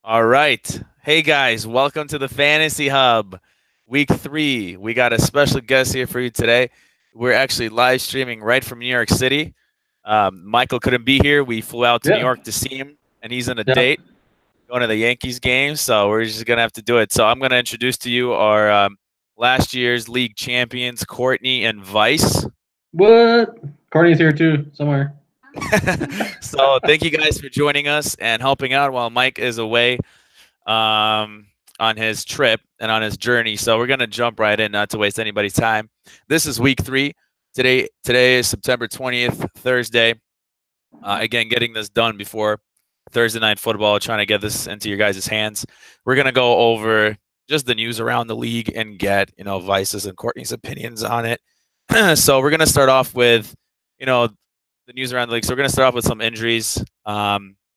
All right. Hey guys, welcome to the Fantasy Hub. Week 3. We got a special guest here for you today. We're actually live streaming right from New York City. Michael couldn't be here. We flew out to New Yeah, York to see him, and he's on a yeah. date going to the Yankees game, so we're just going to have to do it. So I'm going to introduce to you our last year's league champions, Courtney and Vice. What? Courtney's here too, somewhere. So thank you guys for joining us and helping out while Mike is away. um, on his trip and on his journey. So we're gonna jump right in, not to waste anybody's time. This is week 3. Today is September 20th, Thursday. Again, getting this done before Thursday night football, trying to get this into your guys' hands. We're gonna go over just the news around the league and get Vice's and Courtney's opinions on it. So we're gonna start off with you know the news around the league. So we're gonna start off with some injuries.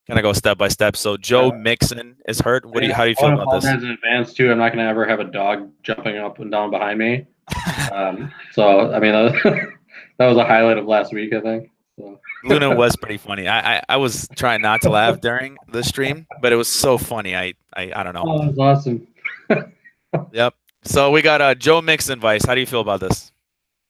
Kind of go step by step. So Joe Yeah. Mixon is hurt. Yeah, How do you I feel want to about this? apologize in advance too. I'm not going to ever have a dog jumping up and down behind me. So I mean, that was a highlight of last week, I think. So. Luna was pretty funny. I was trying not to laugh during the stream, but it was so funny. I don't know. Oh, that was awesome. Yep. So we got Joe Mixon, Vice. How do you feel about this?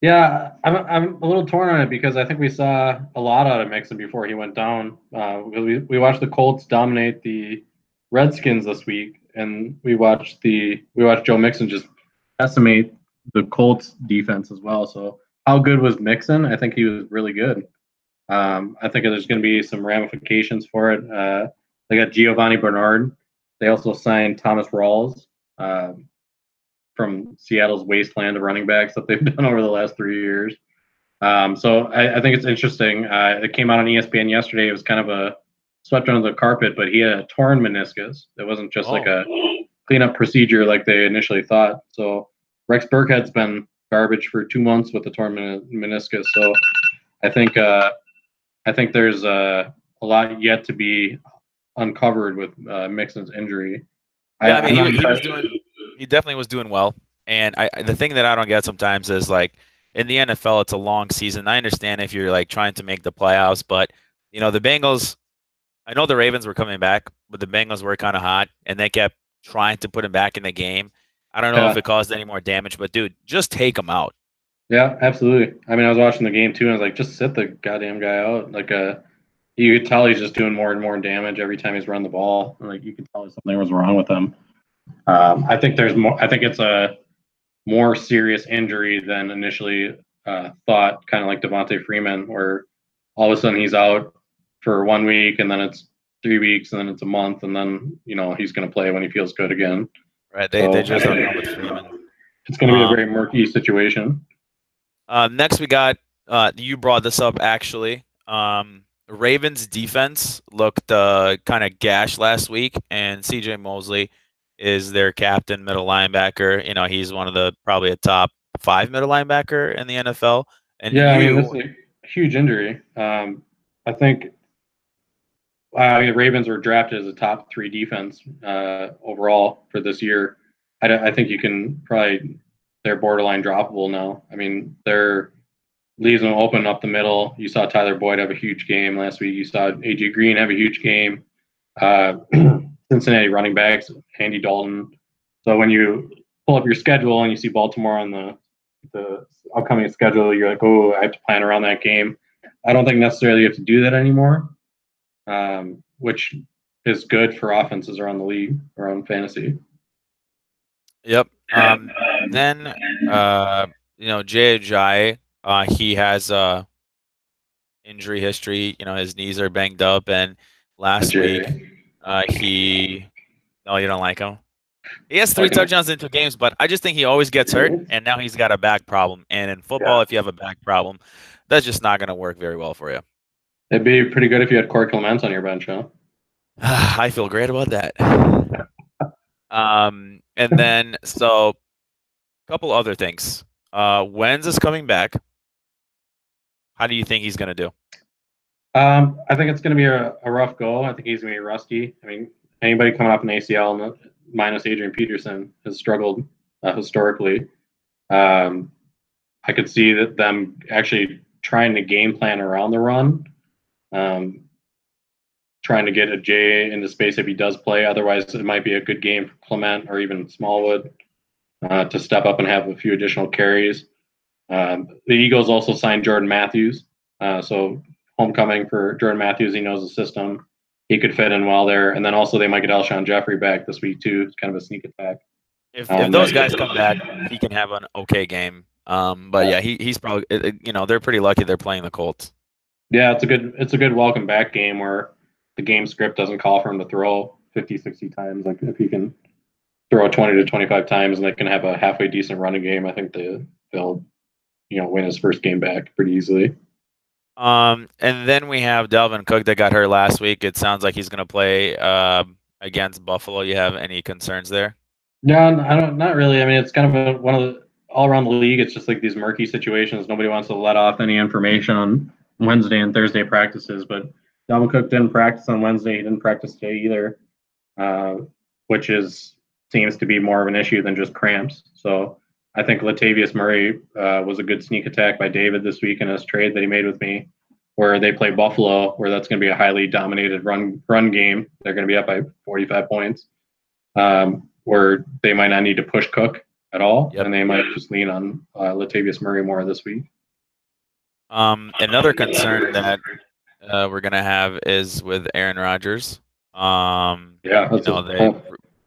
Yeah, I'm a little torn on it because I think we saw a lot out of Mixon before he went down. Because we watched the Colts dominate the Redskins this week, and we watched Joe Mixon just decimate the Colts defense as well. So how good was Mixon? I think he was really good. I think there's going to be some ramifications for it. They got Giovanni Bernard. They also signed Thomas Rawls. From Seattle's wasteland of running backs that they've done over the last 3 years. So I think it's interesting. It came out on ESPN yesterday. It was kind of a swept under the carpet, but he had a torn meniscus. It wasn't just like Oh, a cleanup procedure like they initially thought. So Rex Burkhead's been garbage for 2 months with a torn meniscus. So I think there's a lot yet to be uncovered with Mixon's injury. yeah. I mean, I'm not he was entirely. doing. He definitely was doing well. And the thing that I don't get sometimes is like in the NFL, it's a long season. I understand if you're like trying to make the playoffs, but the Bengals. I know the Ravens were coming back, but the Bengals were kind of hot, and they kept trying to put him back in the game. I don't know if Yeah. it caused any more damage, but dude, just take him out. Yeah, absolutely. I mean, I was watching the game too, and I was like, just sit the goddamn guy out. Like, you could tell he's just doing more and more damage every time he's run the ball. Like, you could tell something was wrong with him. I think there's more. I think it's a more serious injury than initially thought. Kind of like Devontae Freeman, where all of a sudden he's out for 1 week, and then it's 3 weeks, and then it's a month, and then he's going to play when he feels good again. Right? They So just don't know with Freeman. it's going to be a very Um, murky situation. Next we got you brought this up actually. Ravens defense looked kind of gash last week, and CJ Mosley is their captain, middle linebacker. He's one of the probably a top 5 middle linebacker in the NFL. And Yeah, I mean, this you, is a huge injury. I think the Ravens were drafted as a top 3 defense overall for this year. I think you can probably they're borderline droppable now. I mean, they're leaves them open up the middle. You saw Tyler Boyd have a huge game last week. You saw AJ Green have a huge game. Uh, Cincinnati running backs, Andy Dalton. So when you pull up your schedule and you see Baltimore on the upcoming schedule, you're like, oh, I have to plan around that game. I don't think necessarily you have to do that anymore, which is good for offenses around the league, around fantasy. yep. Then Jay Ajayi, he has injury history. His knees are banged up, and last week Jay. he no, you don't like him. He has 3 Okay. touchdowns in 2 games, but I just think he always gets hurt, and now he's got a back problem. And in Yeah. football, if you have a back problem, that's just not going to work very well for you. It'd be pretty good if you had Corey Clement on your bench, huh? I feel great about that. And then so a couple other things. When's is coming back? How do you think he's going to do? I think it's going to be a rough go. I think he's going to be rusty. I mean, anybody coming off an ACL minus Adrian Peterson has struggled historically. Um, I could see that them actually trying to game plan around the run. Um, trying to get a J into space if he does play. Otherwise, it might be a good game for Clement or even Smallwood to step up and have a few additional carries. The Eagles also signed Jordan Matthews. So homecoming for Jordan Matthews. He knows the system. He could fit in well there. And then also they might get Alshon Jeffrey back this week too. It's kind of a sneak attack. If those guys come back, he can have an okay game. But yeah, he's probably they're pretty lucky they're playing the Colts. Yeah, it's a good welcome back game where the game script doesn't call for him to throw 50, 60 times. Like if he can throw 20 to 25 times and they can have a halfway decent running game, I think they'll win his first game back pretty easily. And then we have Dalvin Cook that got hurt last week. It sounds like he's going to play against Buffalo. You have any concerns there? No, I don't. Not really. I mean, it's kind of one of the all around the league. It's just like these murky situations. Nobody wants to let off any information on Wednesday and Thursday practices. But Dalvin Cook didn't practice on Wednesday. He didn't practice today either, which seems to be more of an issue than just cramps. So I think Latavius Murray was a good sneak attack by David this week in his trade that he made with me, where they play Buffalo, where that's going to be a highly dominated run game. They're going to be up by 45 points. Where they might not need to push Cook at all, and they might just lean on Latavius Murray more this week. Another concern that we're going to have is with Aaron Rodgers. They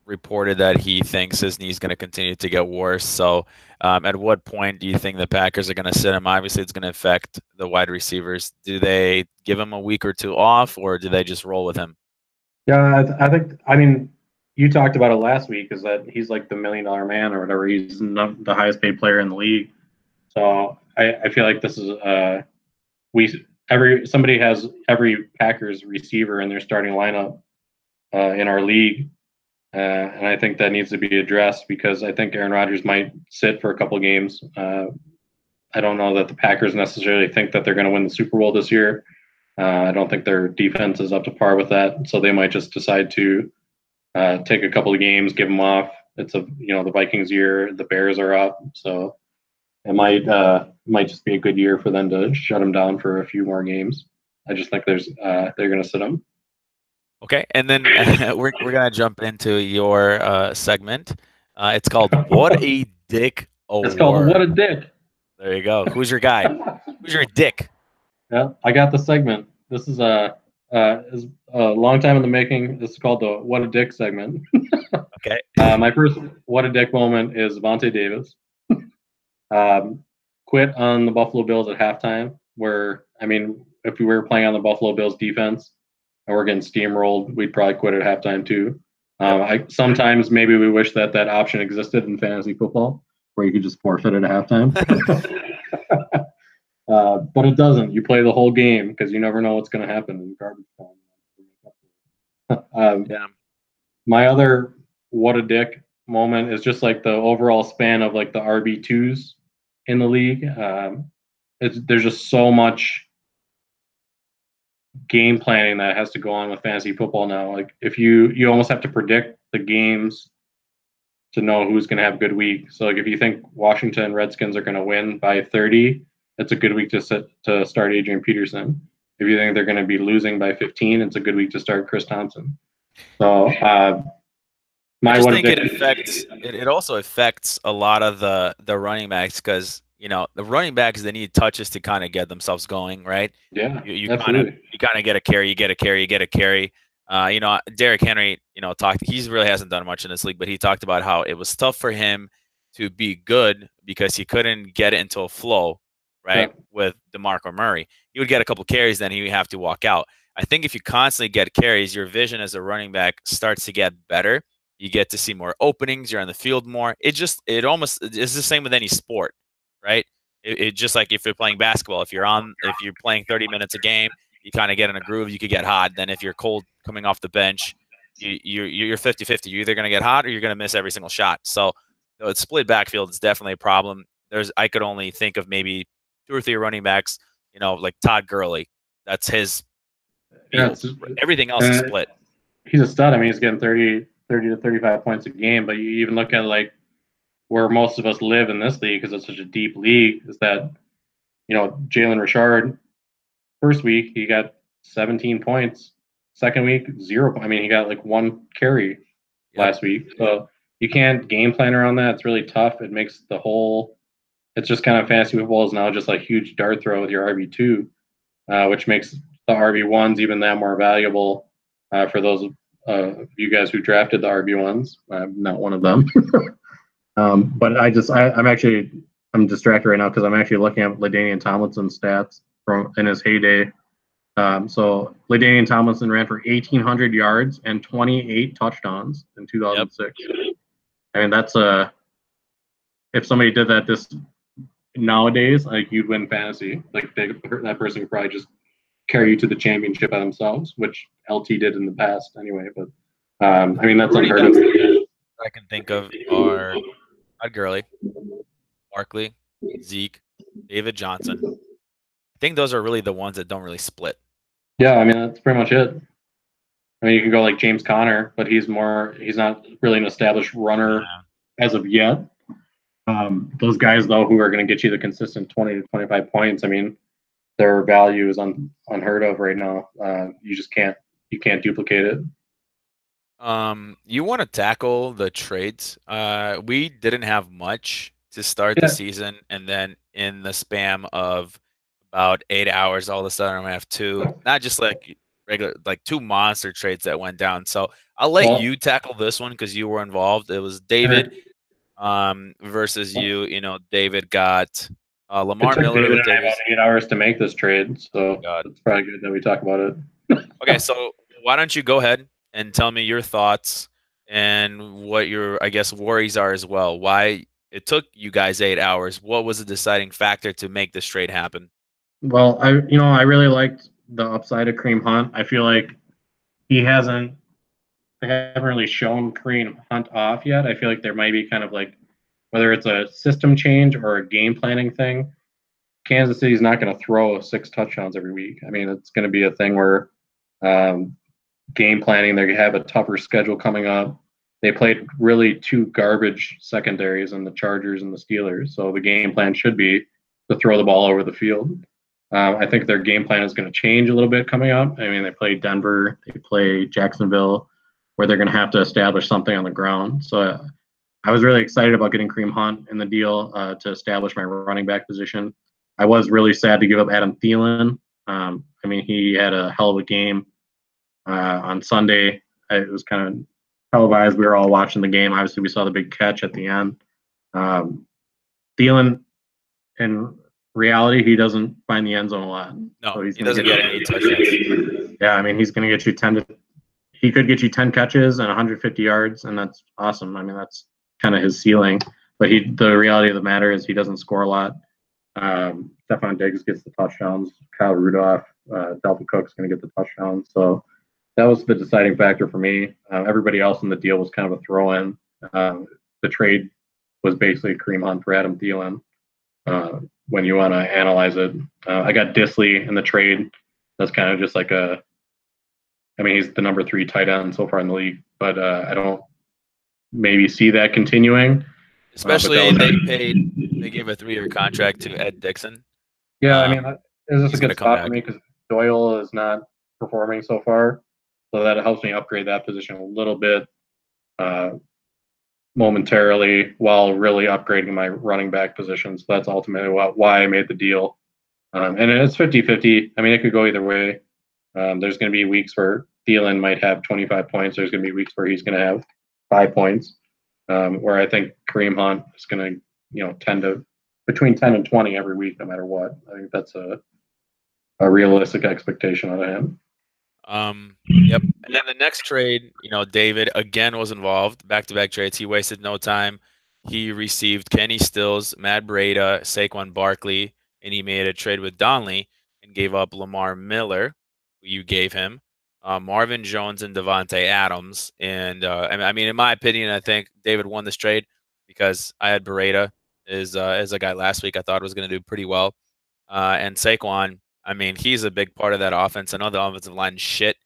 reported that he thinks his knee is going to continue to get worse. So at what point do you think the Packers are going to sit him? Obviously, it's going to affect the wide receivers. Do they give him a week or two off, or do they just roll with him? Yeah, I mean, you talked about it last week, is that he's like the $1 million man or whatever. He's the highest paid player in the league. So I feel like this is somebody has every Packers receiver in their starting lineup in our league. And I think that needs to be addressed because I think Aaron Rodgers might sit for a couple games. I don't know that the Packers necessarily think that they're going to win the Super Bowl this year. I don't think their defense is up to par with that. So they might just decide to take a couple of games, give them off. It's the Vikings year. The Bears are up, so it might just be a good year for them to shut them down for a few more games. I just think they're going to sit them. Okay, and then we're gonna jump into your segment. It's called "What a Dick Award." It's called "What a Dick." There you go. Who's your guy? Who's your dick? Yeah, I got the segment. This is a long time in the making. This is called the "What a Dick" segment. Okay. My first "What a Dick" moment is Vontae Davis. Quit on the Buffalo Bills at halftime. Where if we were playing on the Buffalo Bills defense and we're getting steamrolled, we'd probably quit at halftime too. Sometimes maybe we wish that option existed in fantasy football, where you could just forfeit at halftime. But it doesn't. You play the whole game because you never know what's going to happen in garbage time. My other "what a dick" moment is just like the overall span of like the RB2s in the league. There's just so much game planning that has to go on with fantasy football now. Like if you almost have to predict the games to know who's going to have a good week. So like if you think Washington Redskins are going to win by 30, it's a good week to start Adrian Peterson. If you think they're going to be losing by 15, it's a good week to start Chris Thompson. So I just think it also affects a lot of the running backs because the running backs, they need touches to kind of get themselves going, right? Yeah, you kind of get a carry, you get a carry. Derrick Henry, he really hasn't done much in this league, but he talked about how it was tough for him to be good because he couldn't get it into a flow, right? Yeah. With DeMarco Murray, he would get a couple carries, then he would have to walk out. I think if you constantly get carries, your vision as a running back starts to get better. You get to see more openings. You're on the field more. It almost is the same with any sport, right? It just like if you're playing basketball, if you're playing 30 minutes a game, you kind of get in a groove. You could get hot. Then if you're cold coming off the bench, you're 50-50. You're either going to get hot or you're going to miss every single shot. So it's split backfield. It's definitely a problem. I could only think of maybe 2 or 3 running backs, like Todd Gurley. That's his field. Everything else is split. He's a stud. I mean, he's getting 30 to 35 points a game. But you even look at like where most of us live in this league, because it's such a deep league, is that, Jalen Richard, first week, he got 17 points. Second week, 0. I mean, he got like 1 carry Yep. last week. So you can't game plan around that. It's really tough. It makes the whole, it's just kind of fantasy football is now just like huge dart throw with your RB2, which makes the RB1s even that more valuable for those of you guys who drafted the RB1s. I'm not one of them. But I'm distracted right now because I'm actually looking at LaDainian Tomlinson's stats from in his heyday. So LaDainian Tomlinson ran for 1,800 yards and 28 touchdowns in Yep. 2006. I mean, that's a if somebody did that this nowadays, like you'd win fantasy. Like that person could probably just carry you to the championship by themselves, which LT did in the past anyway. But I mean, that's Running unheard backs of. I can think of are Todd Gurley, Barkley, Zeke, David Johnson. I think those are really the ones that don't really split. Yeah, I mean, that's pretty much it. I mean, you can go like James Conner, but he's not really an established runner as of yet. Those guys, though, who are going to get you the consistent 20 to 25 points, I mean, their value is unheard of right now. You can't duplicate it. You want to tackle the trades? We didn't have much to start the Yeah. season, and then in the spam of about 8 hours, all of a sudden I'm gonna have two, not just like regular, like two monster trades that went down. So I'll let Well, you tackle this one because you were involved. It was David, versus you. You know, David got it Lamar took Miller, David and I about Latavius. 8 hours to make this trade, Oh my so God. it's probably good that we talk about it. Okay, so why don't you go ahead and tell me your thoughts and what your, I guess, worries are as well. Why it took you guys 8 hours? What was the deciding factor to make this trade happen? Well, I really liked the upside of Kareem Hunt. I feel like he hasn't they haven't really shown Kareem Hunt off yet. I feel like there might be kind of like whether it's a system change or a game planning thing. Kansas City's not going to throw 6 touchdowns every week. I mean, it's going to be a thing where um, game planning. They have a tougher schedule coming up. They played really two garbage secondaries in the Chargers and the Steelers, so the game plan should be to throw the ball over the field. I think their game plan is going to change a little bit coming up. I mean, they play Denver, they play Jacksonville, where they're going to have to establish something on the ground. So I was really excited about getting Kareem Hunt in the deal to establish my running back position. I was really sad to give up Adam Thielen. I mean, he had a hell of a game on Sunday. It was kind of televised. We were all watching the game. Obviously, we saw the big catch at the end. Thielen, in reality, he doesn't find the end zone a lot. No, so he doesn't get any touchdowns. Yeah, I mean, he's going to get you 10 to. He could get you 10 catches and 150 yards, and that's awesome. I mean, that's kind of his ceiling. But the reality of the matter is he doesn't score a lot. Stephon Diggs gets the touchdowns. Kyle Rudolph, Dalvin Cook's going to get the touchdowns. So that was the deciding factor for me. Everybody else in the deal was kind of a throw-in. The trade was basically Kareem Hunt for Adam Thielen. When you want to analyze it, I got Disley in the trade. That's kind of just like I mean, he's the number 3 tight end so far in the league, but I don't maybe see that continuing. Especially they gave a 3-year contract to Ed Dixon. Yeah, I mean, it's just He's a going good to come spot back. for me because Doyle is not performing so far, so that helps me upgrade that position a little bit momentarily while really upgrading my running back position. So that's ultimately why I made the deal. And it's 50-50. I mean, it could go either way. There's going to be weeks where Thielen might have 25 points. There's going to be weeks where he's going to have 5 points. Where I think Kareem Hunt is going to, tend to between 10 and 20 every week, no matter what. I think that's a realistic expectation out of him. Yep. And then the next trade, David again was involved. Back-to-back trades. He wasted no time. He received Kenny Stills, Matt Breida, Saquon Barkley, and he made a trade with Donley and gave up Lamar Miller, who you gave him, Marvin Jones and Devontae Adams. And I mean, in my opinion, I think David won this trade because I had Breida as a guy last week. I thought was going to do pretty well. And Saquon, I mean, he's a big part of that offense. I know the offensive line is shit.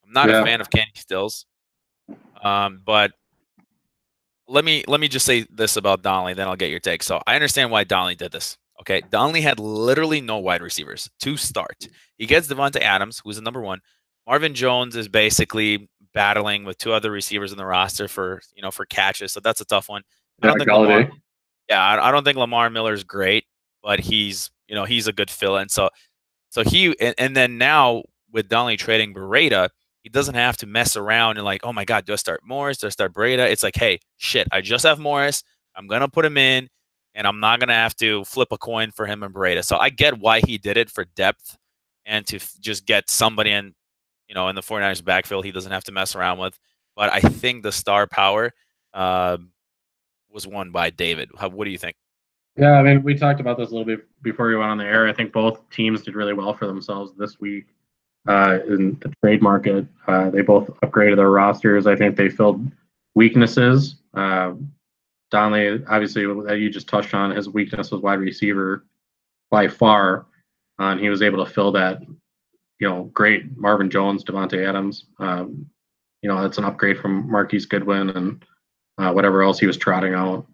I'm not a Yeah. fan of Kenny Stills. But let me just say this about Donnelly, then I'll get your take. So I understand why Donnelly did this. Okay, Donnelly had literally no wide receivers to start. He gets Devontae Adams, who's the number 1. Marvin Jones is basically battling with two other receivers in the roster for for catches, so that's a tough one. I Yeah, don't think Lamar. Galladay. Yeah, I don't think Lamar Miller's great, but he's a good fill-in. So and then now with Donnelly trading Beretta, he doesn't have to mess around and like, oh my God, do I start Morris? Do I start Beretta? It's like, hey, shit, I just have Morris. I'm gonna put him in, and I'm not gonna have to flip a coin for him and Beretta. So I get why he did it for depth and to just get somebody in the 49ers backfield he doesn't have to mess around with. But I think the star power uh, was won by David. What do you think? Yeah, I mean, we talked about this a little bit before we went on the air. I think both teams did really well for themselves this week in the trade market. They both upgraded their rosters. I think they filled weaknesses. Donnelly, obviously, that you just touched on, his weakness was wide receiver by far. And he was able to fill that, great Marvin Jones, Devontae Adams. It's an upgrade from Marquise Goodwin and whatever else he was trotting out.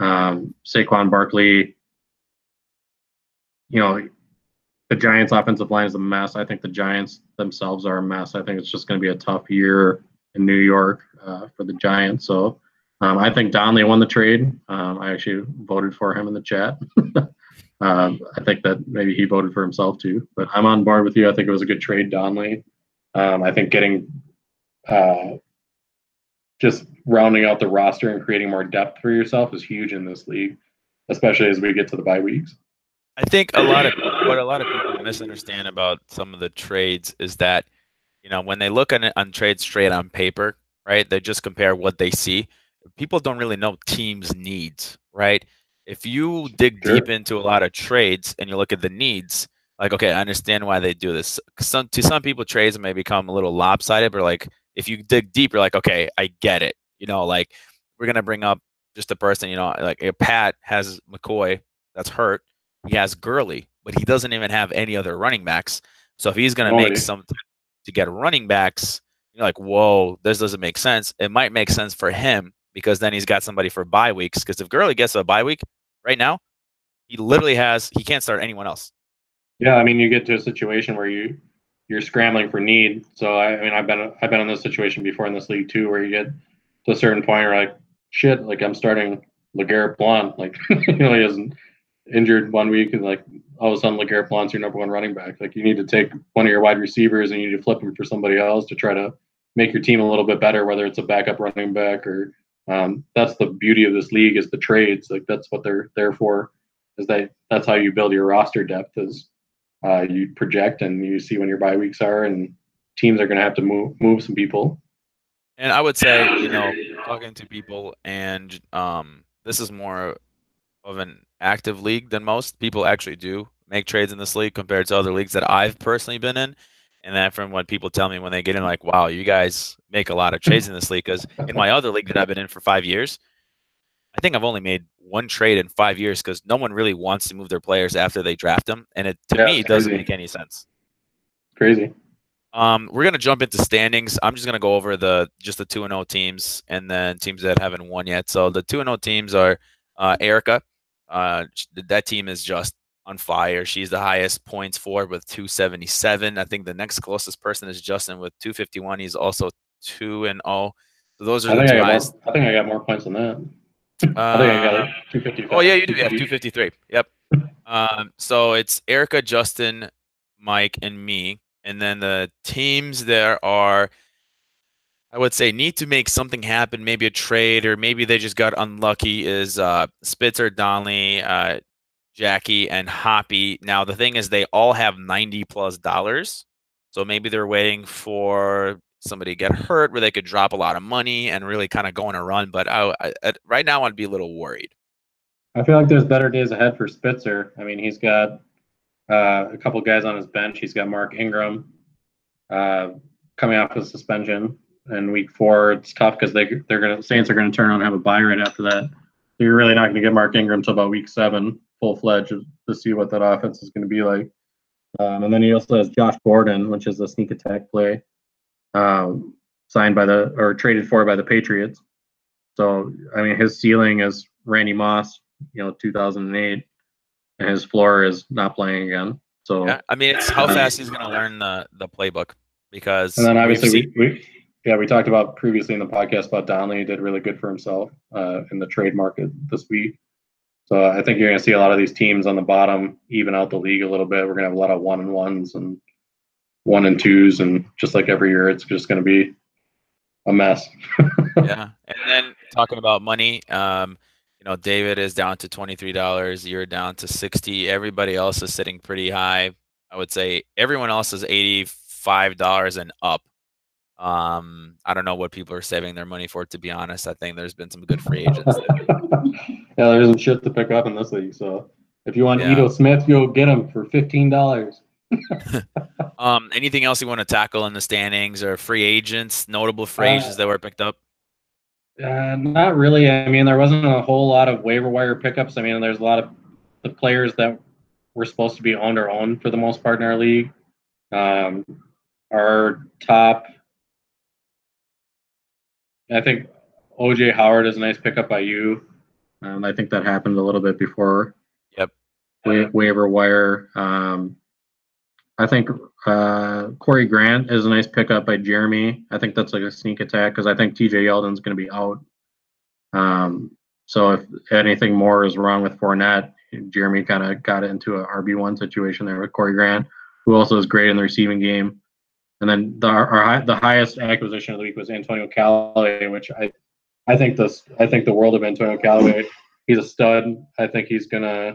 Saquon Barkley, the Giants' offensive line is a mess. I think the Giants themselves are a mess. I think it's just going to be a tough year in New York for the Giants. So I think Donnelly won the trade. I actually voted for him in the chat. I think that maybe he voted for himself too. But I'm on board with you. I think it was a good trade, Donnelly. I think getting just rounding out the roster and creating more depth for yourself is huge in this league, especially as we get to the bye weeks. I think what a lot of people misunderstand about some of the trades is that when they look on trades straight on paper, right? They just compare what they see. People don't really know teams' needs, right? If you dig Sure. deep into a lot of trades and you look at the needs, like, okay, I understand why they do this. To some people, trades may become a little lopsided, but like if you dig deep, you're like, okay, I get it. Like we're gonna bring up just a person, like Pat has McCoy that's hurt. He has Gurley, but he doesn't even have any other running backs. So if he's gonna make Nobody. some to get running backs, you're like, whoa, this doesn't make sense. It might make sense for him because then he's got somebody for bye weeks. Because if Gurley gets a bye week right now, he can't start anyone else. Yeah, I mean, you get to a situation where you're scrambling for need. So I mean, I've been in this situation before in this league too, where you get to a certain point, you're like, shit, like I'm starting LeGarrette Blount, like he isn't injured one week, and like all of a sudden LeGarrette Blount's your number one running back. Like you need to take one of your wide receivers and you need to flip him for somebody else to try to make your team a little bit better, whether it's a backup running back or that's the beauty of this league is the trades. Like that's what they're there for. Is that's how you build your roster depth is you project and you see when your bye weeks are, and teams are going to have to move some people. And I would say, talking to people, and this is more of an active league than most. People actually do make trades in this league compared to other leagues that I've personally been in. And that from what people tell me when they get in, like, wow, you guys make a lot of trades in this league. Because in my other league that I've been in for 5 years, I think I've only made one trade in 5 years because no one really wants to move their players after they draft them. And to me, it doesn't make any sense. Crazy. We're gonna jump into standings. I'm just gonna go over the 2-0 teams and then teams that haven't won yet. So the 2-0 teams are Erica. That team is just on fire. She's the highest points for with 277. I think the next closest person is Justin with 251. He's also 2-0. So those are the two highest. I think I got more points than that. I think I got like 255. Oh yeah, you do. You have 253. Yep. So it's Erica, Justin, Mike, and me. And then the teams there are, I would say, need to make something happen, maybe a trade, or maybe they just got unlucky, is Spitzer, Donnelly, Jackie, and Hoppy. Now, the thing is, they all have $90+. So maybe they're waiting for somebody to get hurt where they could drop a lot of money and really kind of go on a run. But right now, I'd be a little worried. I feel like there's better days ahead for Spitzer. I mean, he's got a couple guys on his bench. He's got Mark Ingram coming off of suspension in week 4. It's tough because Saints are gonna turn around and have a bye right after that. So you're really not going to get Mark Ingram until about week 7, full-fledged, to see what that offense is going to be like. And then he also has Josh Gordon, which is a sneak attack play, traded for by the Patriots. So I mean, his ceiling is Randy Moss, 2008. And his floor is not playing again. So yeah, I mean, it's how fast he's going to learn the playbook. And because then we've obviously seen. we talked about previously in the podcast about Donnelly. He did really good for himself in the trade market this week. So I think you're going to see a lot of these teams on the bottom even out the league a little bit. We're going to have a lot of 1-1s and 1-2s, and just like every year, it's just going to be a mess. Yeah, and then talking about money, David is down to $23. You're down to 60. Everybody else is sitting pretty high. I would say everyone else is $85 and up. I don't know what people are saving their money for, to be honest. I think there's been some good free agents. Yeah, there isn't shit to pick up in this league. So if you want Yeah. Ito Smith, go get him for $15. Anything else you want to tackle in the standings or free agents, notable free Uh, agents that were picked up? Not really. I mean, there wasn't a whole lot of waiver wire pickups. I mean, there's a lot of the players that were supposed to be owned or owned for the most part in our league. Um, our top, I think OJ Howard is a nice pickup by you. I think that happened a little bit before Yep. waiver wire. I think Corey Grant is a nice pickup by Jeremy. I think that's like a sneak attack because I think TJ Yeldon's going to be out. So if anything more is wrong with Fournette, Jeremy kind of got into an RB1 situation there with Corey Grant, who also is great in the receiving game. And then the highest acquisition of the week was Antonio Callaway, which I think the world of Antonio Callaway. He's a stud. I think he's gonna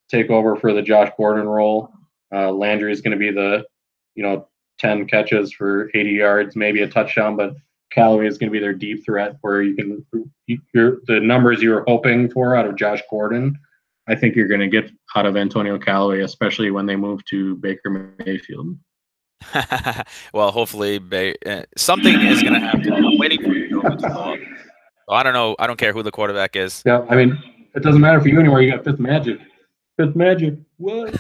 take over for the Josh Gordon role. Landry is going to be the 10 catches for 80 yards, maybe a touchdown, but Callaway is going to be their deep threat where the numbers you were hoping for out of Josh Gordon. I think you're going to get out of Antonio Callaway, especially when they move to Baker Mayfield. Well, hopefully something is going to happen. I'm waiting for the total to go up. So I don't know. I don't care who the quarterback is. Yeah, I mean, it doesn't matter for you anymore. You got Fifth Magic. Fifth Magic. What?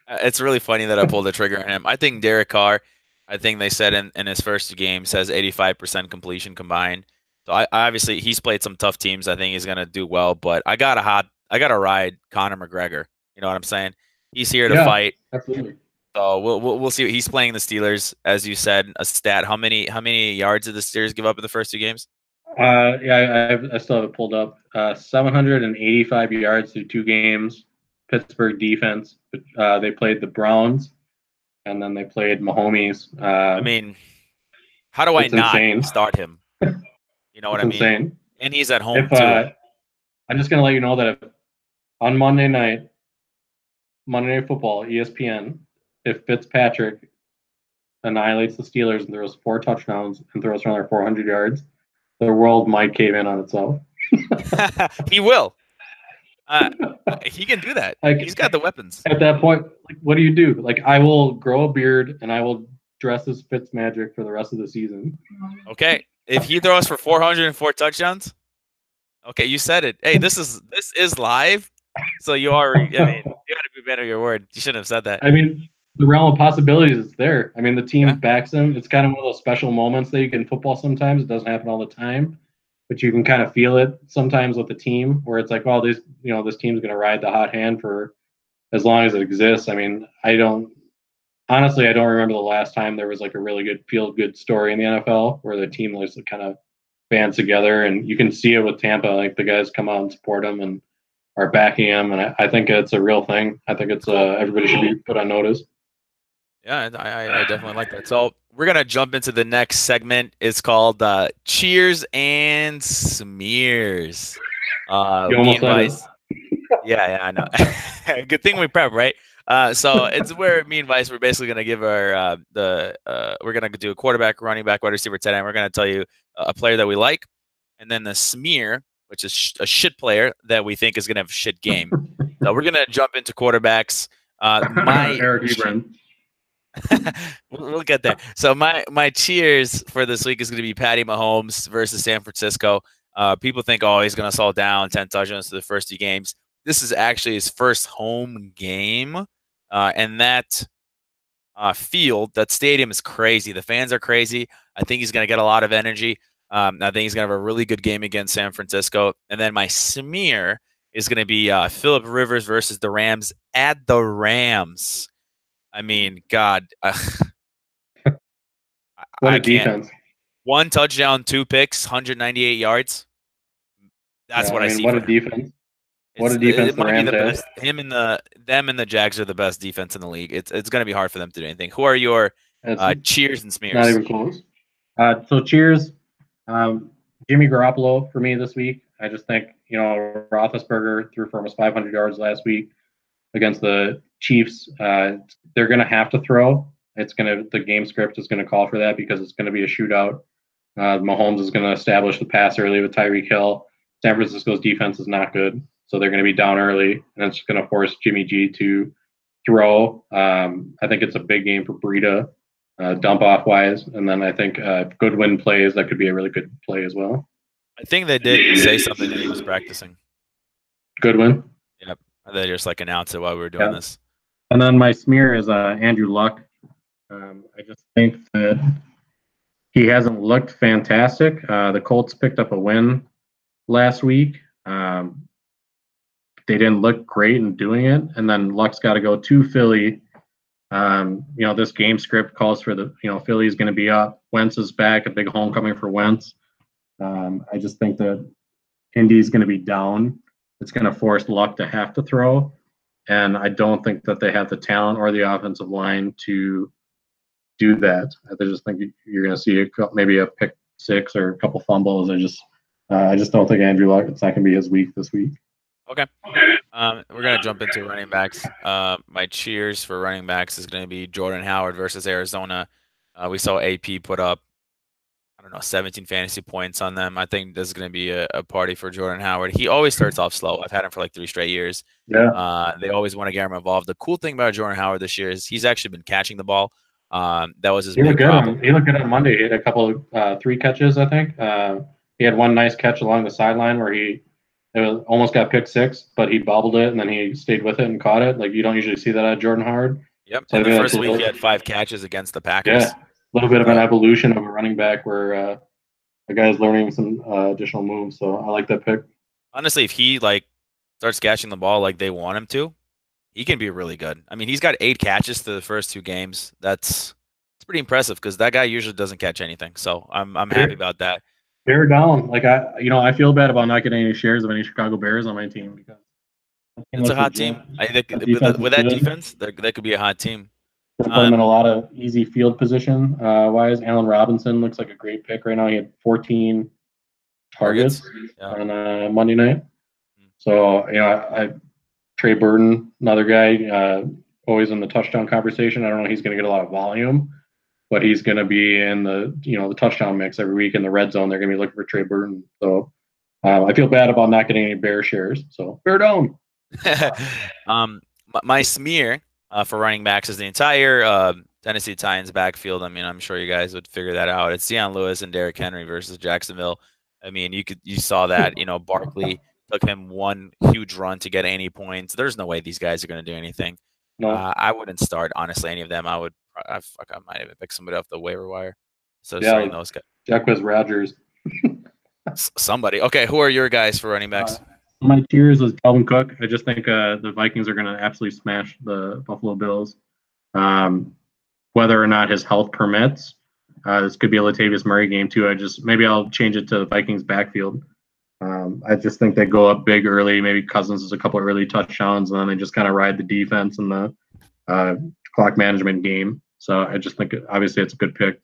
It's really funny that I pulled the trigger on him. I think Derek Carr, I think they said in his first 2 games, has 85% completion combined. So I obviously he's played some tough teams. I think he's gonna do well. But I gotta ride Conor McGregor. You know what I'm saying? He's here to Yeah, fight. absolutely. So we'll see. He's playing the Steelers, as you said. A stat. How many yards did the Steelers give up in the first 2 games? Yeah, I still have it pulled up. 785 yards through 2 games. Pittsburgh defense. They played the Browns, and then they played Mahomes. I mean, how do I It's not insane. start him? You know what It's I mean? insane. And he's at home If too. I'm just gonna let you know that if on Monday Night Football, ESPN, if Fitzpatrick annihilates the Steelers and throws 4 touchdowns and throws for another 400 yards, the world might cave in on itself. He will. He can do that. Like, He's got the weapons. at that point, like, what do you do? Like, I will grow a beard and I will dress as Fitzmagic for the rest of the season. Okay. If he throws for 404 touchdowns, okay, you said it. Hey, this is live. So you already, I mean, you gotta be better at your word. You shouldn't have said that. I mean, the realm of possibilities is there. I mean, the team Yeah. backs him. It's kind of one of those special moments that you get in football sometimes. It doesn't happen all the time, but you can kind of feel it sometimes with the team where it's like, oh, this team's going to ride the hot hand for as long as it exists. I mean, I don't remember the last time there was like a really good feel-good story in the NFL where the team was kind of bands together, and you can see it with Tampa. Like the guys come out and support him and are backing him, and I think it's a real thing. I think it's Cool. everybody should be put on notice. Yeah, I definitely like that. So we're gonna jump into the next segment. It's called Cheers and Smears. You Me almost and said it. Vice. Yeah, I know. Good thing we prep, right? So it's where me and Vice we're basically gonna give our we're gonna do a quarterback, running back, wide receiver, tight end. We're gonna tell you a player that we like, and then the smear, which is a shit player that we think is gonna have a shit game. So we're gonna jump into quarterbacks. My Eric Ebron. we'll get there. So my cheers for this week is going to be Patty Mahomes versus San Francisco. People think, oh, he's going to slow down 10 touchdowns to the first 2 games. This is actually his first home game, and that field, that stadium is crazy. The fans are crazy. I think he's going to get a lot of energy. I think he's going to have a really good game against San Francisco. And then my smear is going to be Phillip Rivers versus the Rams at the Rams. I mean, God, What I a can't. defense. 1 touchdown, 2 picks, 198 yards. That's Yeah, what I I mean, see what a for him. defense. What a defense It the might be Rams the have. best. Them and the Jags are the best defense in the league. It's going to be hard for them to do anything. Who are your It's cheers and not smears? even close. So cheers. Jimmy Garoppolo for me this week. I just think, Roethlisberger threw for almost 500 yards last week against the Chiefs. They're going to have to throw. The game script is going to call for that because it's going to be a shootout. Mahomes is going to establish the pass early with Tyreek Hill. San Francisco's defense is not good, so they're going to be down early, and it's going to force Jimmy G to throw. I think it's a big game for Breida, dump off wise, and then I think if Goodwin plays, that could be a really good play as well. I think they did say something that he was practicing. Goodwin. Yep. They just like announced it while we were doing Yeah. this. And then my smear is Andrew Luck. I just think that he hasn't looked fantastic. The Colts picked up a win last week. They didn't look great in doing it, and then Luck's got to go to Philly. This game script calls for Philly's going to be up. Wentz is back, a big homecoming for Wentz. I just think that Indy's going to be down. It's going to force Luck to have to throw, and I don't think that they have the talent or the offensive line to do that. I just think you're going to see maybe a pick six or a couple fumbles. I just don't think Andrew Luck. It's not going to be his week this week. Okay. We're gonna jump into running backs. My cheers for running backs is gonna be Jordan Howard versus Arizona. We saw AP put up, I don't know, 17 fantasy points on them. I think this is gonna be a party for Jordan Howard. He always starts off slow. I've had him for like 3 straight years. Yeah. They always want to get him involved. The cool thing about Jordan Howard this year is he's actually been catching the ball. That was his big problem. He looked good on Monday. He had a couple of 3 catches, I think. He had one nice catch along the sideline where he almost got pick 6, but he bobbled it and then he stayed with it and caught it. Like you don't usually see that out of Jordan Howard. Yep. So in the first week, he had 5 catches against the Packers. Yeah, a little bit of an evolution of a running back where the guy's learning some additional moves. So I like that pick. Honestly, if he starts catching the ball like they want him to, he can be really good. I mean, he's got 8 catches to the first 2 games. It's pretty impressive because that guy usually doesn't catch anything. So I'm happy about that. Bear down. I feel bad about not getting any shares of any Chicago Bears on my team because it's a hot team. I think with that defense, that could be a hot team. Put him in a lot of easy field position wise. Allen Robinson looks like a great pick right now. He had 14 targets on Monday night. So Trey Burton, another guy, always in the touchdown conversation. I don't know. He's going to get a lot of volume, but he's going to be in the touchdown mix every week in the red zone. They're going to be looking for Trey Burton. So I feel bad about not getting any Bear shares. So bear down. My smear for running backs is the entire Tennessee Titans backfield. I mean, I'm sure you guys would figure that out. It's Deion Lewis and Derrick Henry versus Jacksonville. I mean, you saw that. Barkley took him one huge run to get any points. There's no way these guys are going to do anything. No. I wouldn't start honestly any of them. I might even pick somebody off the waiver wire. So yeah, starting those guys. Jacquizz Rodgers. Somebody. Okay, who are your guys for running backs? My tiers is Dalvin Cook. I just think the Vikings are going to absolutely smash the Buffalo Bills. Whether or not his health permits, this could be a Latavius Murray game too. Maybe I'll change it to the Vikings backfield. I just think they go up big early. Maybe Cousins is a couple of early touchdowns, and then they just kind of ride the defense and the clock management game. So I just think obviously it's a good pick.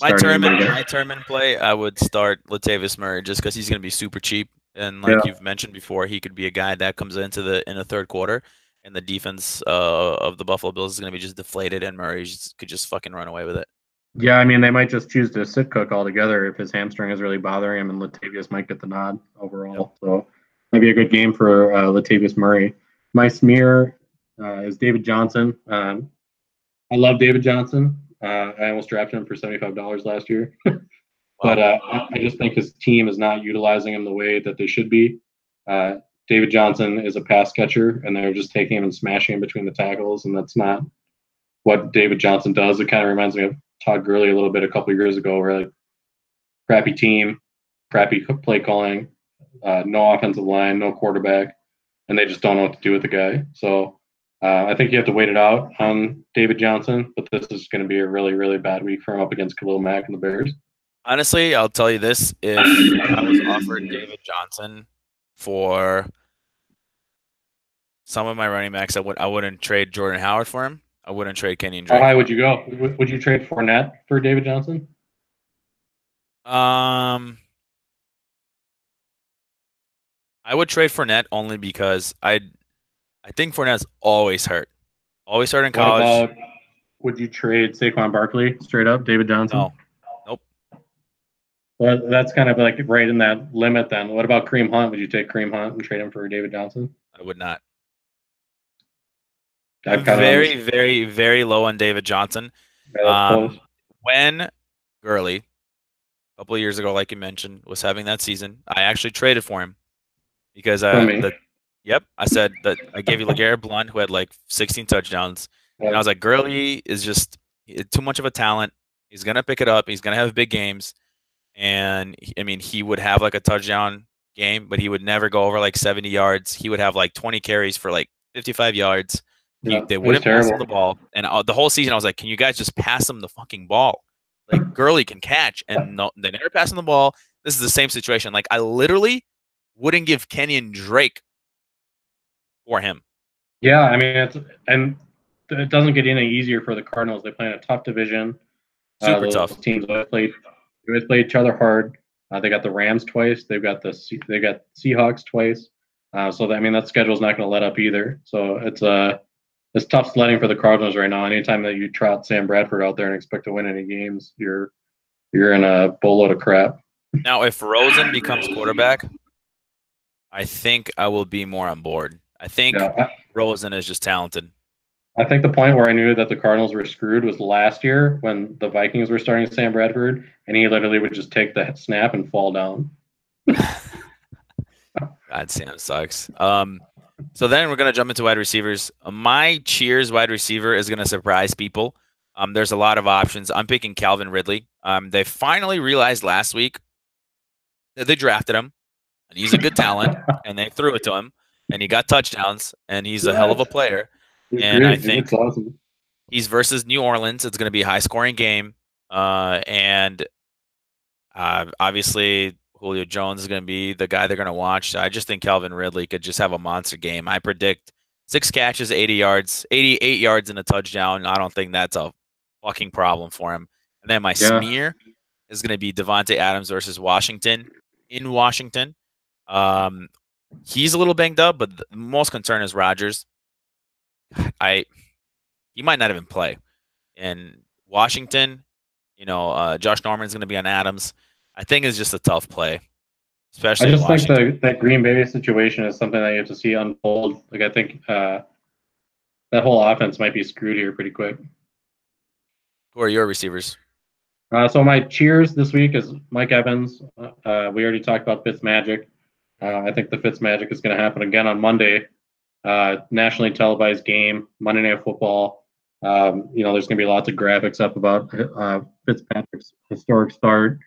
My tournament play, I would start Latavius Murray just because he's going to be super cheap. And you've mentioned before, he could be a guy that comes into in the third quarter, and the defense of the Buffalo Bills is going to be just deflated, and Murray could just fucking run away with it. Yeah, I mean, they might just choose to sit Cook altogether if his hamstring is really bothering him, and Latavius might get the nod overall. Yep. So maybe a good game for Latavius Murray. My smear is David Johnson. I love David Johnson. I almost drafted him for $75 last year. But I just think his team is not utilizing him the way that they should be. David Johnson is a pass catcher, and they're just taking him and smashing him between the tackles, and that's not what David Johnson does. It kind of reminds me of Todd Gurley a little bit a couple of years ago, where crappy team, crappy play calling, no offensive line, no quarterback, and they just don't know what to do with the guy. So I think you have to wait it out on David Johnson, but this is going to be a really, really bad week for him up against Khalil Mack and the Bears. Honestly, I'll tell you this: if I was offered David Johnson for some of my running backs, I wouldn't trade Jordan Howard for him. I wouldn't trade Kenyon How Drake high for would him. you go? Would you trade Fournette for David Johnson? Um, I would trade Fournette only because I think Fournette's always hurt in What college. about would you trade Saquon Barkley straight up, David Johnson? No, nope, Well, that's kind of like right in that limit then. What about Kareem Hunt? Would you take Kareem Hunt and trade him for David Johnson? I would not. I I'm kind of very, understand. very, very low on David Johnson. Yeah, that's close Um, when Gurley, a couple of years ago, like you mentioned, was having that season, I actually traded for him because from me. yep, I said that I gave you LeGarrette Blount, who had like 16 touchdowns, and I Yeah, was like, Gurley is just too much of a talent. He's gonna pick it up. He's gonna have big games, and I mean, he would have like a touchdown game, but he would never go over like 70 yards. He would have like 20 carries for like 55 yards. yeah, They it was wouldn't pass him the terrible. ball, and the whole season I was like, can you guys just pass him the fucking ball? Like Gurley can catch, and no, they never pass him the ball. This is the same situation. Like I literally wouldn't give Kenyon Drake for him. Yeah, I mean and it doesn't get any easier for the Cardinals. They play in a tough division. Super Those tough. teams always play each other hard. They got the Rams twice. They got Seahawks twice. So that, I mean that schedule's not going to let up either. So it's tough sledding for the Cardinals right now. Anytime that you trot Sam Bradford out there and expect to win any games, you're in a boatload of crap. Now, if Rosen becomes quarterback, I think I will be more on board. I think Yeah, Rosen is just talented. I think the point where I knew that the Cardinals were screwed was last year when the Vikings were starting Sam Bradford, and he literally would just take the snap and fall down. God, Sam sucks. So then we're gonna jump into wide receivers. My Cheers wide receiver is gonna surprise people. There's a lot of options. I'm picking Calvin Ridley. They finally realized last week that they drafted him, and he's a good talent, and they threw it to him, and he got touchdowns, and he's a hell of Yes, a player. he's And I great. He think looks awesome. he's versus New Orleans. It's going to be a high scoring game. And obviously, Julio Jones is going to be the guy they're going to watch. I just think Calvin Ridley could just have a monster game. I predict 6 catches, 80 yards, 88 yards, and a touchdown. I don't think that's a fucking problem for him. And then my Yeah, smear is going to be Devontae Adams versus Washington in Washington. Um, he's a little banged up, but the most concern is Rodgers. I He might not even play. In Washington, Josh Norman's going to be on Adams. I think it's just a tough play, I especially in just think Washington. that Green Bay situation is something that you have to see unfold. Like I think that whole offense might be screwed here pretty quick. Who are your receivers? So my cheers this week is Mike Evans. We already talked about Fitzmagic. I think the Fitzmagic is going to happen again on Monday. Nationally televised game, Monday Night Football. There's going to be lots of graphics up about Fitzpatrick's historic start.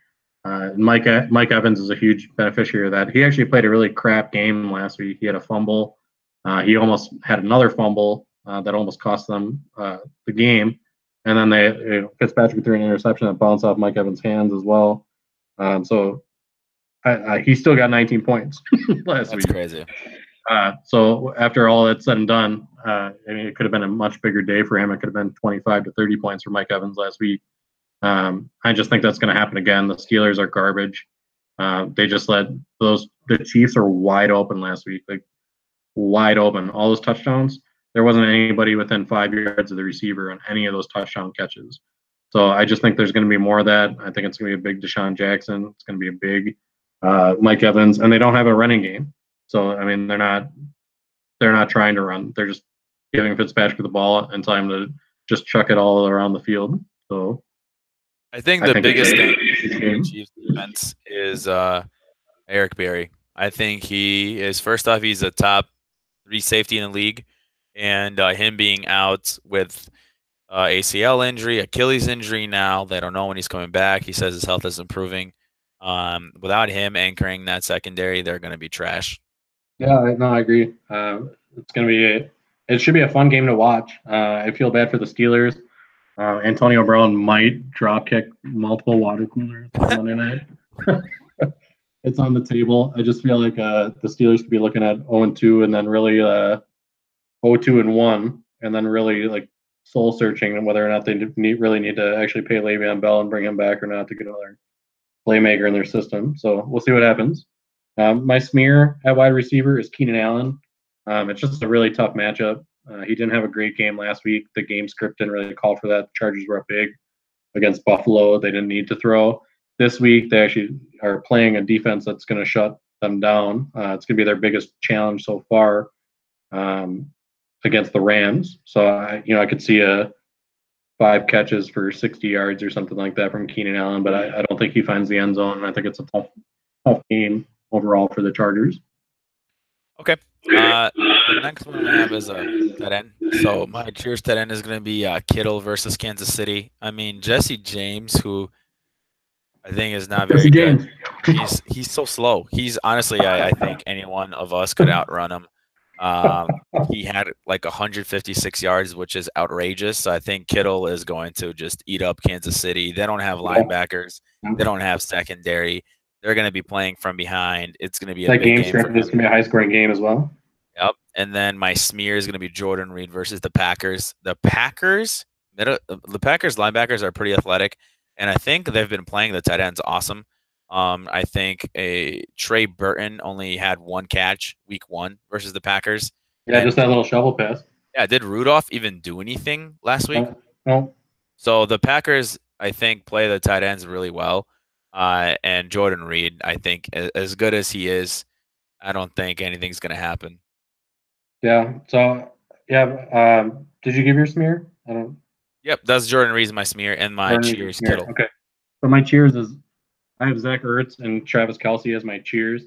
Mike Evans is a huge beneficiary of that. He actually played a really crap game last week. He had a fumble. He almost had another fumble that almost cost them the game. And then Fitzpatrick threw an interception that bounced off Mike Evans' hands as well. So he still got 19 points last That's week. crazy. So after all that's said and done, I mean, it could have been a much bigger day for him. It could have been 25 to 30 points for Mike Evans last week. I just think that's going to happen again. The Steelers are garbage. They just let the Chiefs are wide open last week, like wide open. All those touchdowns, there wasn't anybody within 5 yards of the receiver on any of those touchdown catches. So I just think there's going to be more of that. I think it's going to be a big Deshaun Jackson. It's going to be a big Mike Evans, and they don't have a running game. So I mean, they're not trying to run. They're just giving Fitzpatrick the ball and telling him to just chuck it all around the field. So I think I the think biggest thing it's a for the game. Chiefs defense is Eric Berry. I think he is first off, he's a top 3 safety in the league, and him being out with ACL injury, Achilles injury now. They don't know when he's coming back. He says his health is improving. Without him anchoring that secondary, they're going to be trash. Yeah, no, I agree. It's going to be. it should be a fun game to watch. I feel bad for the Steelers. Antonio Brown might drop kick multiple water coolers on Monday night. It's on the table. I just feel like the Steelers could be looking at 0-2 and then really 0-2-1, and then really like soul searching whether or not they really need to actually pay Le'Veon Bell and bring him back or not to get another playmaker in their system. So we'll see what happens. My smear at wide receiver is Keenan Allen. It's just a really tough matchup. He didn't have a great game last week. The game script didn't really call for that. The Chargers were up big against Buffalo. They didn't need to throw. This week, they actually are playing a defense that's going to shut them down. It's going to be their biggest challenge so far against the Rams. So, I could see a 5 catches for 60 yards or something like that from Keenan Allen, but I don't think he finds the end zone. I think it's a tough game overall for the Chargers. Okay. The next one I have is a tight end. So my cheers tight end is going to be Kittle versus Kansas City. I mean, Jesse James, who I think is not very good. He's so slow. He's honestly, I think any one of us could outrun him. He had like 156 yards, which is outrageous. So I think Kittle is going to just eat up Kansas City. They don't have linebackers. They don't have secondary. They're going to be playing from behind. It's going to be a That big game game script is going to be a high-scoring game as well. Yep. And then my smear is going to be Jordan Reed versus the Packers. The Packers linebackers are pretty athletic, and I think they've been playing the tight ends awesome. I think a Trey Burton only had 1 catch week 1 versus the Packers. Yeah, just that little shovel pass. Yeah, did Rudolph even do anything last week? No. So the Packers, I think, play the tight ends really well. And Jordan Reed, I think, as good as he is, I don't think anything's going to happen. Yeah. So, yeah. Did you give your smear? I don't. Yep, that's Jordan Reed's my smear, and my cheers, Kittle. Okay. So my cheers is I have Zach Ertz and Travis Kelce as my cheers.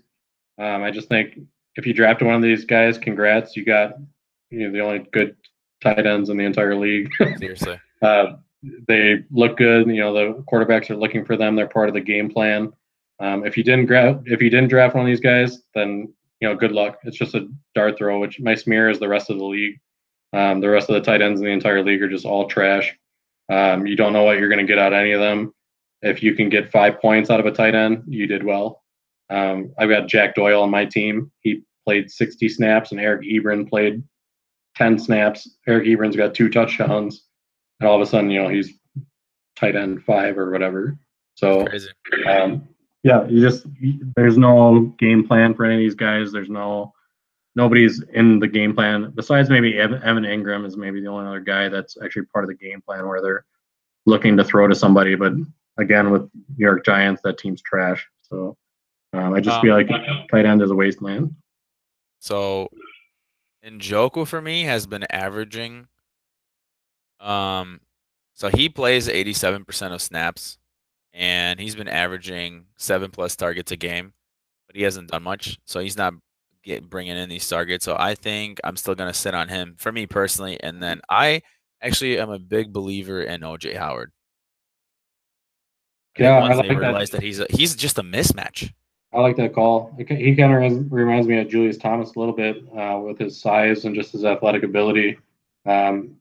I just think if you drafted one of these guys, congrats. You got the only good tight ends in the entire league. Seriously. They look good. The quarterbacks are looking for them. They're part of the game plan. If you didn't draft one of these guys, then good luck. It's just a dart throw. Which my smear is the rest of the league. The rest of the tight ends in the entire league are just all trash. You don't know what you're going to get out of any of them. If you can get 5 points out of a tight end, you did well. I've got Jack Doyle on my team. He played 60 snaps, and Eric Ebron played 10 snaps. Eric Ebron's got 2 touchdowns, and all of a sudden, he's tight end 5 or whatever. So, yeah, there's no game plan for any of these guys. Nobody's in the game plan besides maybe Evan Ingram is maybe the only other guy that's actually part of the game plan where they're looking to throw to somebody. But again, with New York Giants, that team's trash. So I just feel like tight end is a wasteland. So Njoku for me has been averaging. So he plays 87% of snaps, and he's been averaging 7+ targets a game, but he hasn't done much. So he's not bringing in these targets. So I think I'm still going to sit on him for me personally. And then I actually am a big believer in OJ Howard. I think realized that he's just a mismatch. I like that call. He kind of reminds me of Julius Thomas a little bit with his size and just his athletic ability. And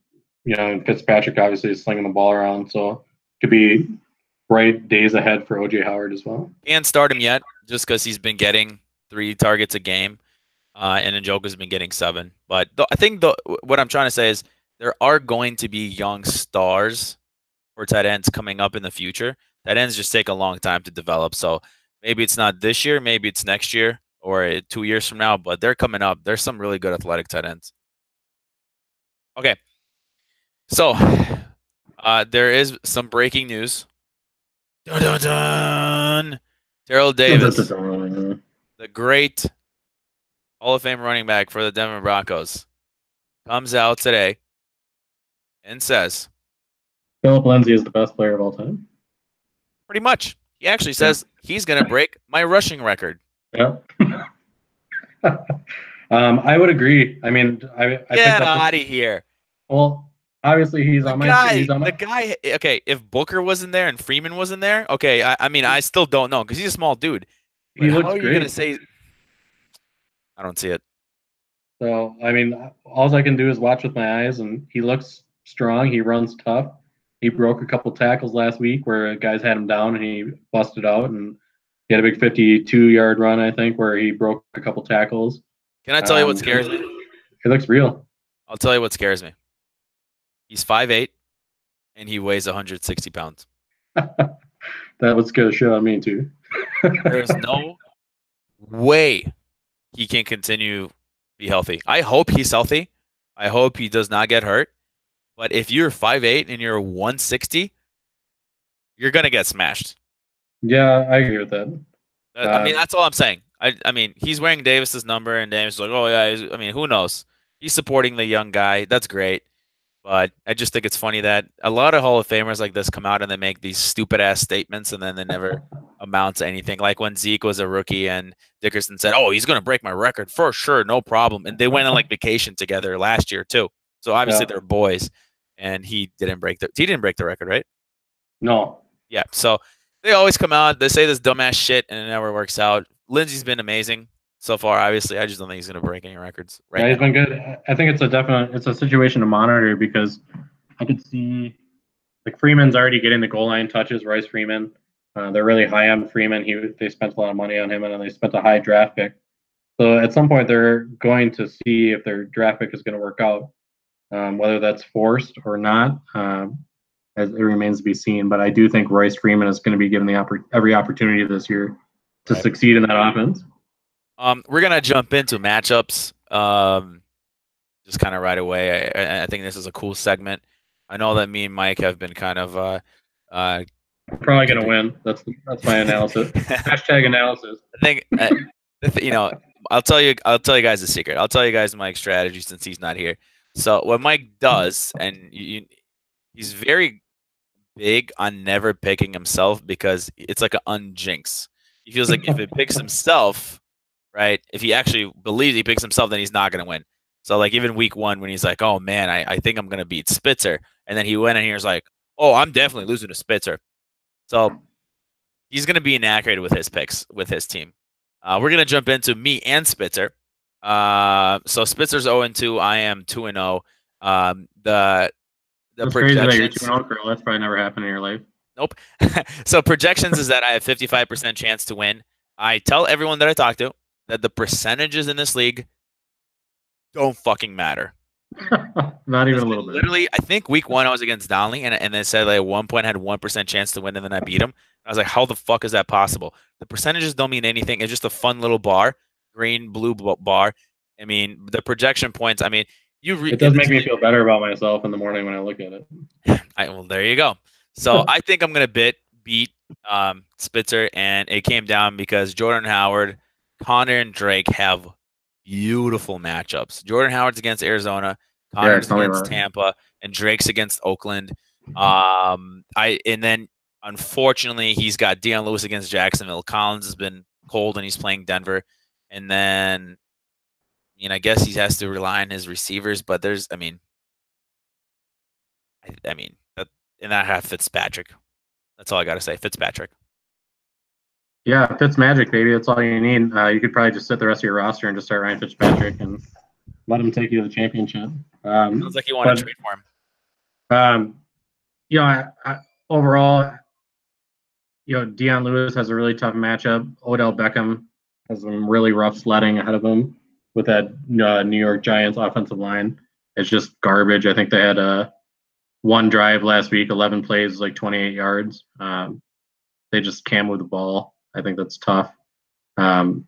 Fitzpatrick obviously is slinging the ball around, so could be bright days ahead for OJ Howard as well. Can't start him yet, just because he's been getting 3 targets a game, and Njoku's been getting 7. But I think what I'm trying to say is there are going to be young stars for tight ends coming up in the future. Tight ends just take a long time to develop, so maybe it's not this year, maybe it's next year or 2 years from now, but they're coming up. There's some really good athletic tight ends. Okay. So, there is some breaking news. Dun, dun, dun. Terrell Davis, the great Hall of Fame running back for the Denver Broncos, comes out today and says Philip Lindsay is the best player of all time. Pretty much. He actually says he's going to break my rushing record. Yeah. I would agree. I mean, I get out of here. Well, obviously he's on my team. The guy. Okay, if Booker wasn't there and Freeman wasn't there, okay. I mean, I still don't know because he's a small dude. But how are you going to say? I don't see it. So I mean, all I can do is watch with my eyes, and he looks strong. He runs tough. He broke a couple tackles last week where guys had him down, and he busted out, and he had a big 52-yard run, I think, where he broke a couple tackles. Can I tell you what scares me? It looks real. I'll tell you what scares me. He's 5'8" and he weighs 160 pounds. That would scare the shit out of me too. There's no way he can continue be healthy. I hope he's healthy. I hope he does not get hurt. But if you're 5'8" and you're 160, you're gonna get smashed. Yeah, I agree with that. I mean, that's all I'm saying. I mean, he's wearing Davis's number, and Davis is like, oh yeah. I mean, who knows? He's supporting the young guy. That's great. But I just think it's funny that a lot of Hall of Famers like this come out and they make these stupid ass statements and then they never amount to anything. Like when Zeke was a rookie and Dickerson said, "Oh, he's gonna break my record for sure, no problem." And they went on like vacation together last year too. So obviously they're boys, and he didn't break the record, right? No. Yeah. So they always come out, they say this dumbass shit, and it never works out. Lindsey's been amazing so far. Obviously, I just don't think he's gonna break any records right Yeah, he's now. been good. I think it's a situation to monitor because I could see like Freeman's already getting the goal line touches. Royce Freeman, they're really high on Freeman. They spent a lot of money on him, and then they spent a high draft pick. So at some point, they're going to see if their draft pick is going to work out, whether that's forced or not. As it remains to be seen. But I do think Royce Freeman is going to be given every opportunity this year to succeed in that offense. We're gonna jump into matchups. Just kind of right away. I think this is a cool segment. I know that me and Mike have been kind of probably going to win. That's my analysis. Hashtag analysis. I think you know. I'll tell you guys a secret. I'll tell you guys Mike's strategy since he's not here. So what Mike does, and he's very big on never picking himself because it's like an unjinx. He feels like if he picks himself, right? If he actually believes he picks himself, then he's not going to win. So like even week 1 when he's like, oh man, I think I'm going to beat Spitzer. And then he went in here and was like, oh, I'm definitely losing to Spitzer. So he's going to be inaccurate with his picks with his team. We're going to jump into me and Spitzer. So Spitzer's 0-2. I am 2-0. The That's crazy that you're 2-0, girl. That's probably never happened in your life. Nope. So projections is that I have 55% chance to win. I tell everyone that I talk to that the percentages in this league don't fucking matter. Not even a little bit. Literally, I think week 1 I was against Donnelly, and they said like at one point I had 1% chance to win, and then I beat him. I was like, how the fuck is that possible? The percentages don't mean anything. It's just a fun little bar, green, blue bar. I mean, the projection points. I mean, it does make me feel better about myself in the morning when I look at it. Well, there you go. So I think I'm gonna beat Spitzer, and it came down because Jordan Howard, Connor, and Drake have beautiful matchups. Jordan Howard's against Arizona, Connor's against Tampa, and Drake's against Oakland. And then unfortunately he's got Deion Lewis against Jacksonville. Collins has been cold and he's playing Denver. And then I guess he has to rely on his receivers, but there's I mean and I have Fitzpatrick. That's all I gotta say. Fitzpatrick. Yeah, Fitzmagic, baby. That's all you need. You could probably just sit the rest of your roster and just start Ryan Fitzpatrick and let him take you to the championship. Sounds like you want to trade for him. Overall, Deion Lewis has a really tough matchup. Odell Beckham has some really rough sledding ahead of him with that New York Giants offensive line. It's just garbage. I think they had one drive last week, 11 plays, like 28 yards. They just can't move the ball. I think that's tough. And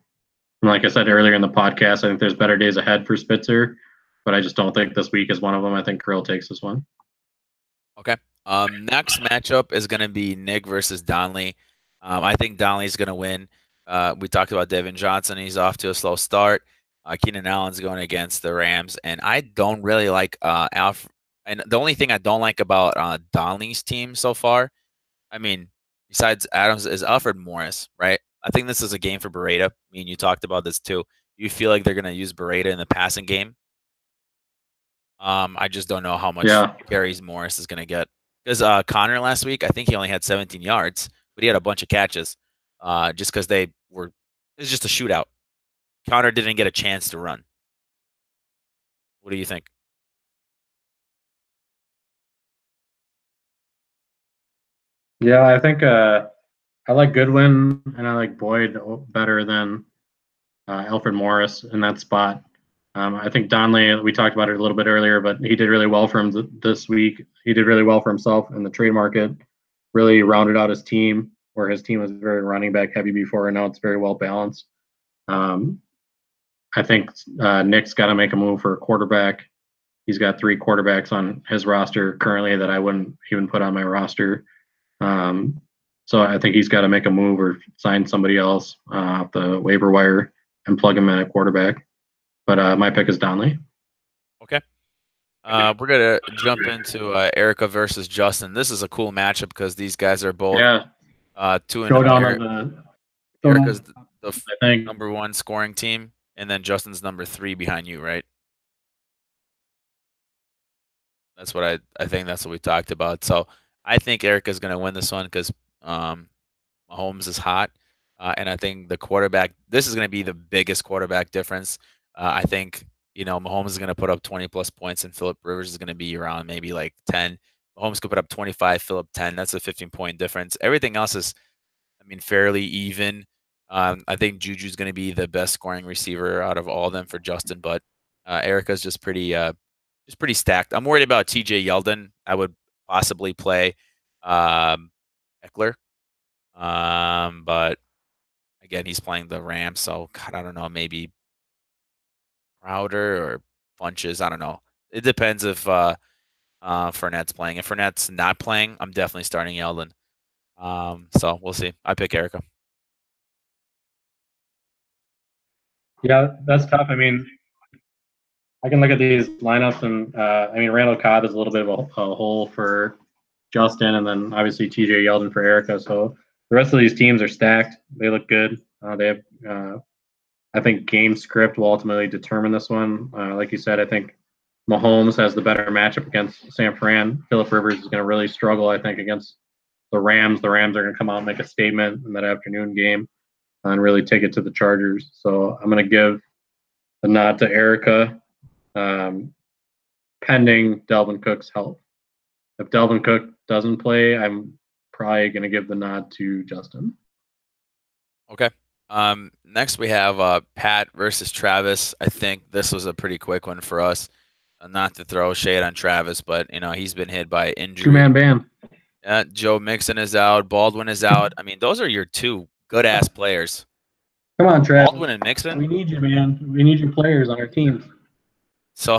like I said earlier in the podcast, I think there's better days ahead for Spitzer, but I just don't think this week is one of them. I think Krill takes this one. Okay. Next matchup is going to be Nick versus Donnelly. I think Donnelly's going to win. We talked about Devin Johnson. He's off to a slow start. Keenan Allen's going against the Rams, and I don't really like Alf. And the only thing I don't like about Donnelly's team so far, I mean, besides Adams, is Alfred Morris, right? I think this is a game for Beretta. I mean, you talked about this too. You feel like they're going to use Beretta in the passing game. I just don't know how much carries Morris is going to get. Because Connor last week, I think he only had 17 yards, but he had a bunch of catches just because it was just a shootout. Connor didn't get a chance to run. What do you think? Yeah, I think I like Goodwin and I like Boyd better than Alfred Morris in that spot. I think Donnelly, we talked about it a little bit earlier, but he did really well for him this week. He did really well for himself in the trade market, really rounded out his team, where his team was very running back heavy before, and now it's very well balanced. Um, I think Nick's got to make a move for a quarterback. He's got 3 quarterbacks on his roster currently that I wouldn't even put on my roster. Um, so I think he's got to make a move or sign somebody else off the waiver wire and plug him in at quarterback. But my pick is Donnelly. Okay. We're gonna jump into Erica versus Justin. This is a cool matchup because these guys are both Yeah, 2 and 0. showdown of the Erica's showdown. the I think. number 1 scoring team, and then Justin's number 3 behind you, right? That's what I think that's what we talked about. So I think Erica's gonna win this one because um, Mahomes is hot, and I think the quarterback. This is gonna be the biggest quarterback difference. I think Mahomes is gonna put up 20 plus points, and Philip Rivers is gonna be around maybe like 10. Mahomes could put up 25, Philip 10. That's a 15-point difference. Everything else is, I mean, fairly even. I think Juju's going to be the best scoring receiver out of all of them for Justin, but Erica's just pretty stacked. I'm worried about TJ Yeldon. I would possibly play um, Eckler, but again, he's playing the Rams, so God, I don't know, maybe Crowder or Funches. I don't know. It depends if Fournette's playing. If Fournette's not playing, I'm definitely starting Yeldon. So we'll see. I pick Erica. Yeah, that's tough. I mean, I can look at these lineups, and I mean, Randall Cobb is a little bit of a hole for Justin, and then obviously TJ Yeldon for Erica. So the rest of these teams are stacked. They look good. They have, I think, game script will ultimately determine this one. Like you said, I think Mahomes has the better matchup against San Fran. Philip Rivers is going to really struggle, I think, against the Rams. The Rams are going to come out and make a statement in that afternoon game and really take it to the Chargers. So I'm going to give the nod to Erica, um, pending Delvin Cook's health. If Delvin Cook doesn't play, I'm probably going to give the nod to Justin. Okay. Next we have Pat versus Travis. I think this was a pretty quick one for us. Not to throw shade on Travis, but he's been hit by injury. 2-man band. Joe Mixon is out. Baldwin is out. I mean, those are your 2 good ass players. Come on, Travis. Baldwin and Mixon. We need you, man. We need your players on our teams. So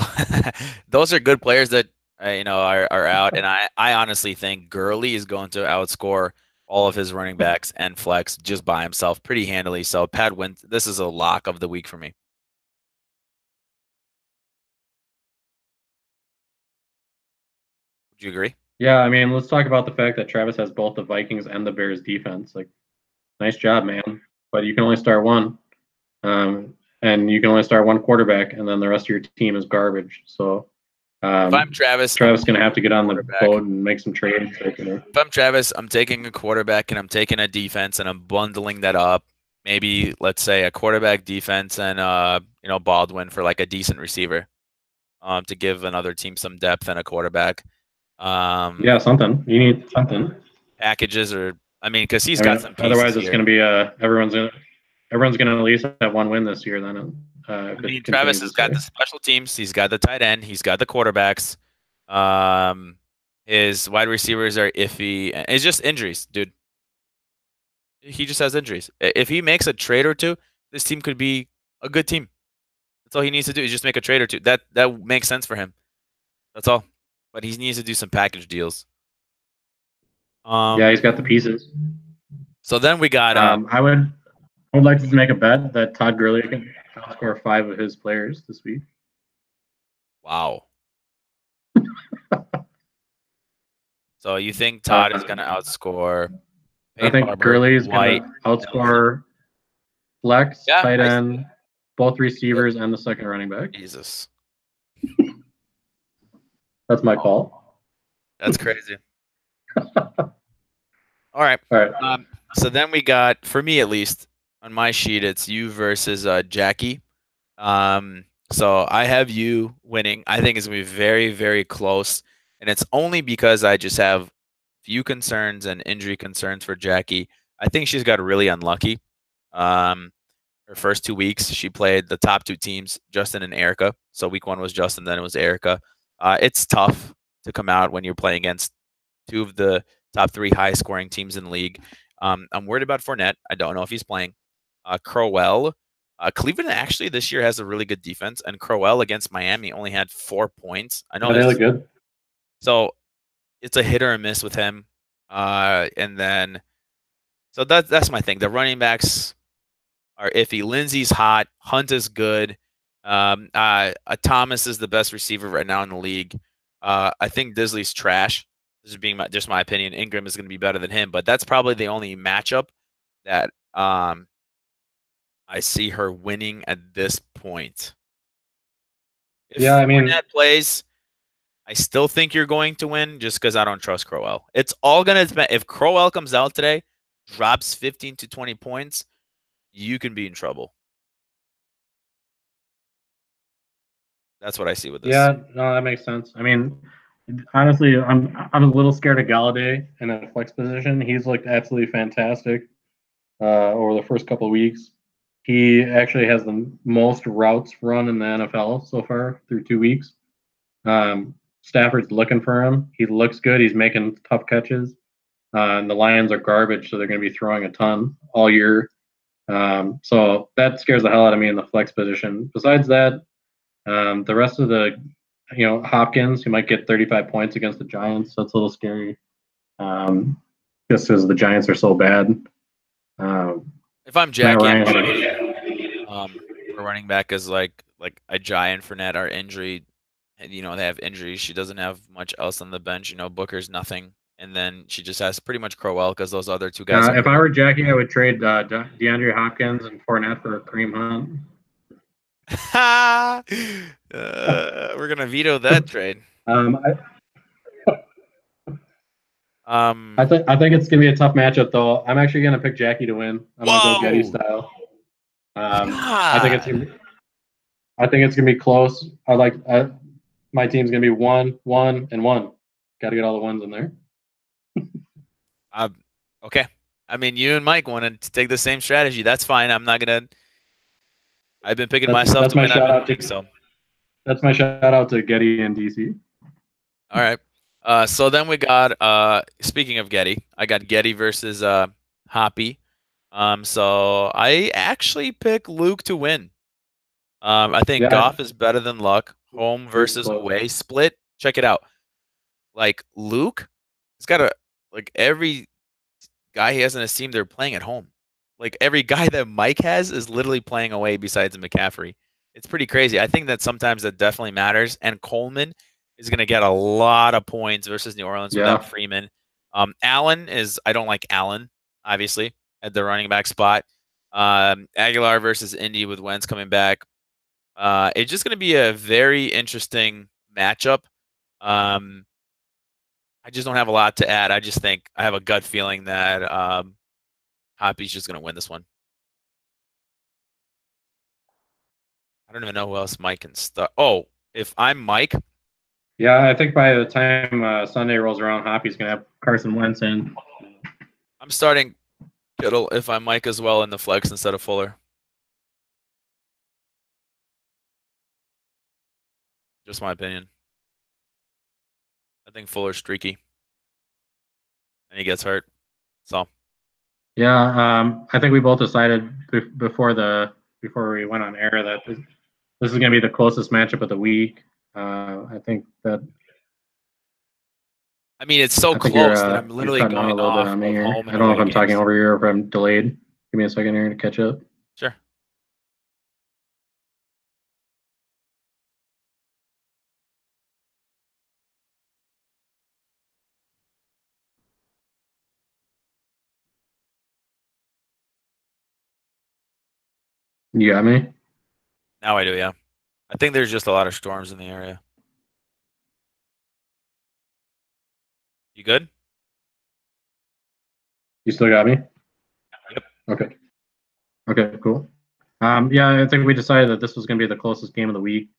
those are good players that are out, and I honestly think Gurley is going to outscore all of his running backs and flex just by himself pretty handily. So Pat wins. This is a lock of the week for me. Would you agree? Yeah, I mean, let's talk about the fact that Travis has both the Vikings and the Bears defense. Like, nice job, man. But you can only start one, and you can only start one quarterback, and then the rest of your team is garbage. So, If I'm Travis, Travis going to have to get on the boat and make some trades. If I'm Travis, I'm taking a quarterback and I'm taking a defense and I'm bundling that up. Maybe let's say a quarterback, defense, and Baldwin for like a decent receiver, to give another team some depth and a quarterback. Yeah, something. You need something. Packages, or I mean, because he's got some pieces otherwise, it's here. going to be everyone's going to at least have one win this year. Then, I mean, Travis has got the special teams. He's got the tight end. He's got the quarterbacks. His wide receivers are iffy. It's just injuries, dude. He just has injuries. If he makes a trade or two, this team could be a good team. That's all he needs to do is just make a trade or two. That makes sense for him. That's all. But he needs to do some package deals. Yeah, he's got the pieces. So then we got. I would like to make a bet that Todd Gurley can outscore 5 of his players this week. Wow. So you think Todd is going to outscore? I think Gurley is going to outscore flex, tight end, both receivers, and the second running back. Jesus. That's my call. That's crazy. All right. So then we got, for me at least, on my sheet, it's you versus Jackie. So I have you winning. I think it's gonna be very, very close, and it's only because I just have few concerns and injury concerns for Jackie. I think she's got really unlucky. Um, Her first 2 weeks, she played the top two teams, Justin and Erica. So week one was Justin, then it was Erica. It's tough to come out when you're playing against two of the top three high scoring teams in the league. I'm worried about Fournette. I don't know if he's playing. Crowell. Cleveland actually this year has a really good defense, and Crowell against Miami only had 4 points. I know Yeah, they look this, good. so it's a hit or a miss with him. And then so that's my thing. The running backs are iffy. Lindsey's hot. Hunt is good. Thomas is the best receiver right now in the league. I think Disley's trash. This is being just my opinion. Ingram is going to be better than him, but that's probably the only matchup that I see her winning at this point. Yeah, If I mean, Fournette plays, I still think you're going to win just because I don't trust Crowell. It's all going to depend. If Crowell comes out today, drops 15 to 20 points, you can be in trouble. That's what I see with this. yeah, no, that makes sense. I mean, honestly, I'm a little scared of Galladay in a flex position. He's looked absolutely fantastic over the first couple of weeks. He actually has the most routes run in the NFL so far through 2 weeks. Stafford's looking for him. He looks good. He's making tough catches. And the Lions are garbage, so they're going to be throwing a ton all year. So that scares the hell out of me in the flex position. Besides that, the rest of the, Hopkins, he might get 35 points against the Giants. That's a little scary, just because the Giants are so bad. If I'm Matt Jackie, I'm Ryan. trading a running back as like a giant Fournette or injury. And, they have injuries. She doesn't have much else on the bench. Booker's nothing, and then she just has pretty much Crowell because those other two guys are If I hurt. were Jackie, I would trade DeAndre Hopkins and Fournette for Kareem Hunt. We're gonna veto that trade. Um, Um, I think it's gonna be a tough matchup though. I'm actually gonna pick Jackie to win. I'm gonna go Getty whoa, style. I think it's God. gonna be, I think it's gonna be close. My team's gonna be 1-1-1. Got to get all the ones in there. Uh, okay. I mean, you and Mike wanted to take the same strategy. That's fine. I'm not gonna. I've been picking myself That's to my win. I've shout been out winning. to So, Getty and DC. all right. So then we got. Speaking of Getty, I got Getty versus Hoppy. So I actually pick Luke to win. I think Yeah, Goff is better than Luck. Home Luke's versus close. away split. Check it out. Like Luke, he's got a like every guy he has in his team. They're playing at home. Like every guy that Mike has is literally playing away besides McCaffrey. It's pretty crazy. I think that sometimes that definitely matters. And Coleman is going to get a lot of points versus New Orleans without Yeah, Freeman. Allen is I don't like Allen obviously at the running back spot. Aguilar versus Indy with Wentz coming back. It's just going to be a very interesting matchup. Um, I just don't have a lot to add. I just think I have a gut feeling that Hoppy's just going to win this one. I don't even know who else Mike can start. Oh, if I'm Mike, yeah. I think by the time Sunday rolls around, Hoppy's gonna have Carson Wentz in. I'm starting Kittle if I'm Mike as well in the flex instead of Fuller. Just my opinion. I think Fuller's streaky and he gets hurt. So Yeah, I think we both decided before we went on air that this is going to be the closest matchup of the week. I think that I mean it's so I think close that I'm you're literally cutting out a going little bit off on me of here. home I and don't know if away I'm talking games. over you or if I'm delayed. Give me a second here to catch up. Sure. You got me? Now I do, yeah. I think there's just a lot of storms in the area. You good? You still got me? Yep. Okay. Okay, cool. Yeah, I think we decided that this was going to be the closest game of the week.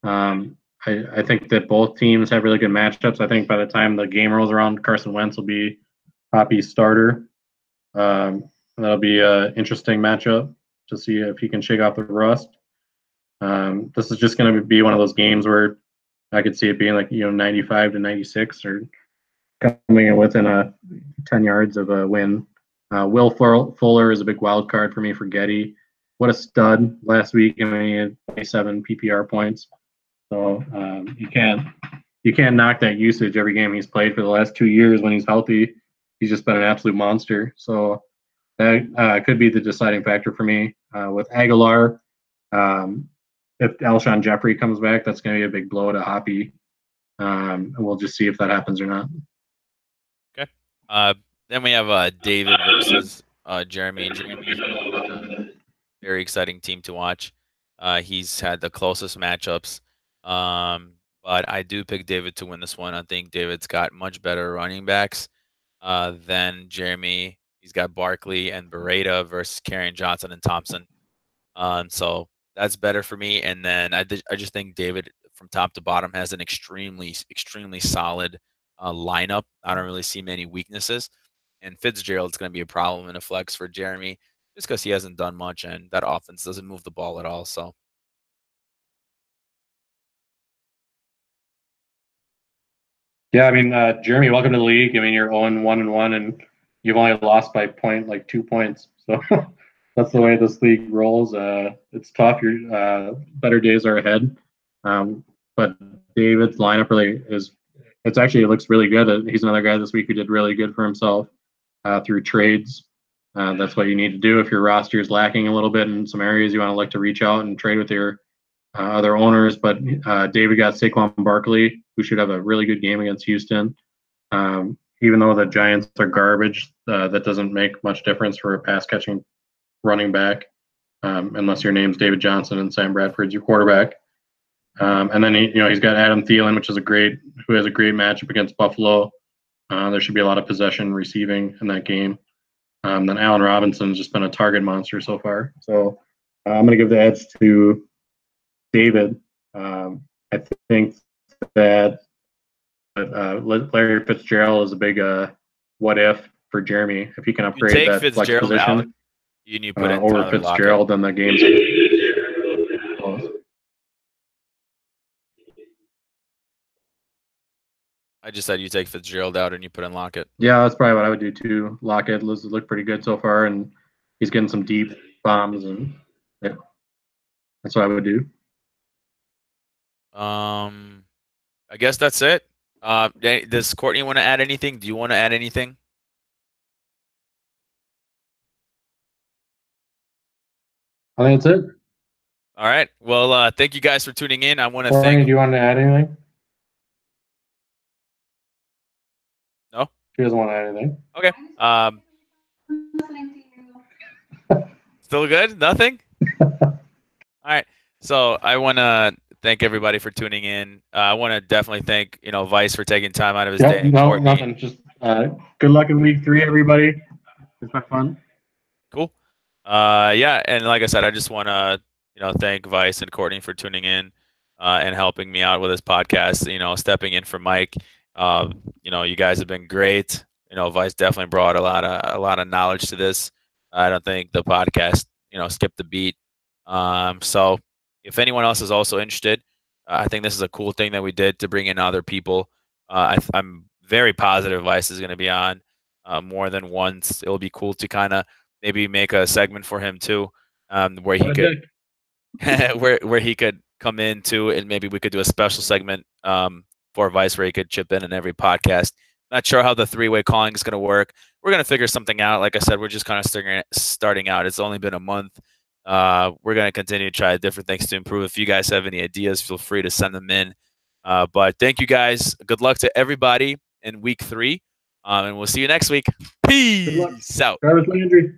I think that both teams have really good matchups. I think by the time the game rolls around, Carson Wentz will be Poppy's starter. That'll be an interesting matchup to see if he can shake off the rust. This is just going to be one of those games where I could see it being like 95 to 96 or coming in within 10 yards of a win. Will Fuller is a big wild card for me for Getty. What a stud last week! I mean, he had 27 PPR points. So you can't knock that usage every game he's played for the last 2 years. When he's healthy, he's just been an absolute monster. So that could be the deciding factor for me. With Aguilar, if Alshon Jeffrey comes back, that's going to be a big blow to Hoppy. And we'll just see if that happens or not. Okay. Then we have David versus Jeremy. Jeremy, very exciting team to watch. He's had the closest matchups. But I do pick David to win this one. I think David's got much better running backs than Jeremy. He's got Barkley and Beretta versus Kerryon Johnson and Thompson. So that's better for me. And then I just think David from top to bottom has an extremely solid lineup. I don't really see many weaknesses. And Fitzgerald's going to be a problem in a flex for Jeremy just because he hasn't done much and that offense doesn't move the ball at all. So. Yeah, I mean, Jeremy, welcome to the league. I mean, you're 0-1-1, and you've only lost by 2 points. So that's the way this league rolls. It's tough. Your better days are ahead. But David's lineup really is. It looks really good. He's another guy this week who did really good for himself through trades. That's what you need to do if your roster is lacking a little bit in some areas. You want to look to reach out and trade with your other owners. But David got Saquon Barkley, who should have a really good game against Houston. Even though the Giants are garbage, that doesn't make much difference for a pass catching running back, unless your name's David Johnson and Sam Bradford's your quarterback. And then he's got Adam Thielen, who has a great matchup against Buffalo. There should be a lot of possession receiving in that game. Then Allen Robinson's just been a target monster so far. So I'm going to give the edge to David. I think that Larry Fitzgerald is a big what if for Jeremy. If he can upgrade that flex position out, you put in over Fitzgerald, then the game's close. I just said you take Fitzgerald out and you put in Lockett. Yeah, that's probably what I would do too. Lockett looked pretty good so far, and he's getting some deep bombs, and yeah, that's what I would do. I guess that's it. Does Courtney want to add anything? Do you want to add anything? I think that's it. All right. Well, thank you guys for tuning in. I want to thank. Do you want to add anything? No. She doesn't want to add anything. Okay. Still good? Nothing? All right. So I want to thank everybody for tuning in. I want to definitely thank Vice for taking time out of his day. No, nothing. Just good luck in week 3, everybody. It's been fun. Cool. Yeah, and like I said, I just want to thank Vice and Courtney for tuning in and helping me out with this podcast. Stepping in for Mike. You guys have been great. Vice definitely brought a lot of knowledge to this. I don't think the podcast skipped a beat. So if anyone else is also interested, I think this is a cool thing that we did to bring in other people. I'm very positive Vice is going to be on more than once. It'll be cool to kind of maybe make a segment for him too, where he could where he could come in too, and maybe we could do a special segment for Vice where he could chip in every podcast. Not sure how the 3-way calling is going to work. We're going to figure something out. Like I said, we're just kind of starting out. It's only been a month. We're going to continue to try different things to improve. If you guys have any ideas, feel free to send them in. But thank you guys. Good luck to everybody in week 3. And we'll see you next week. Peace out. Travis Landry.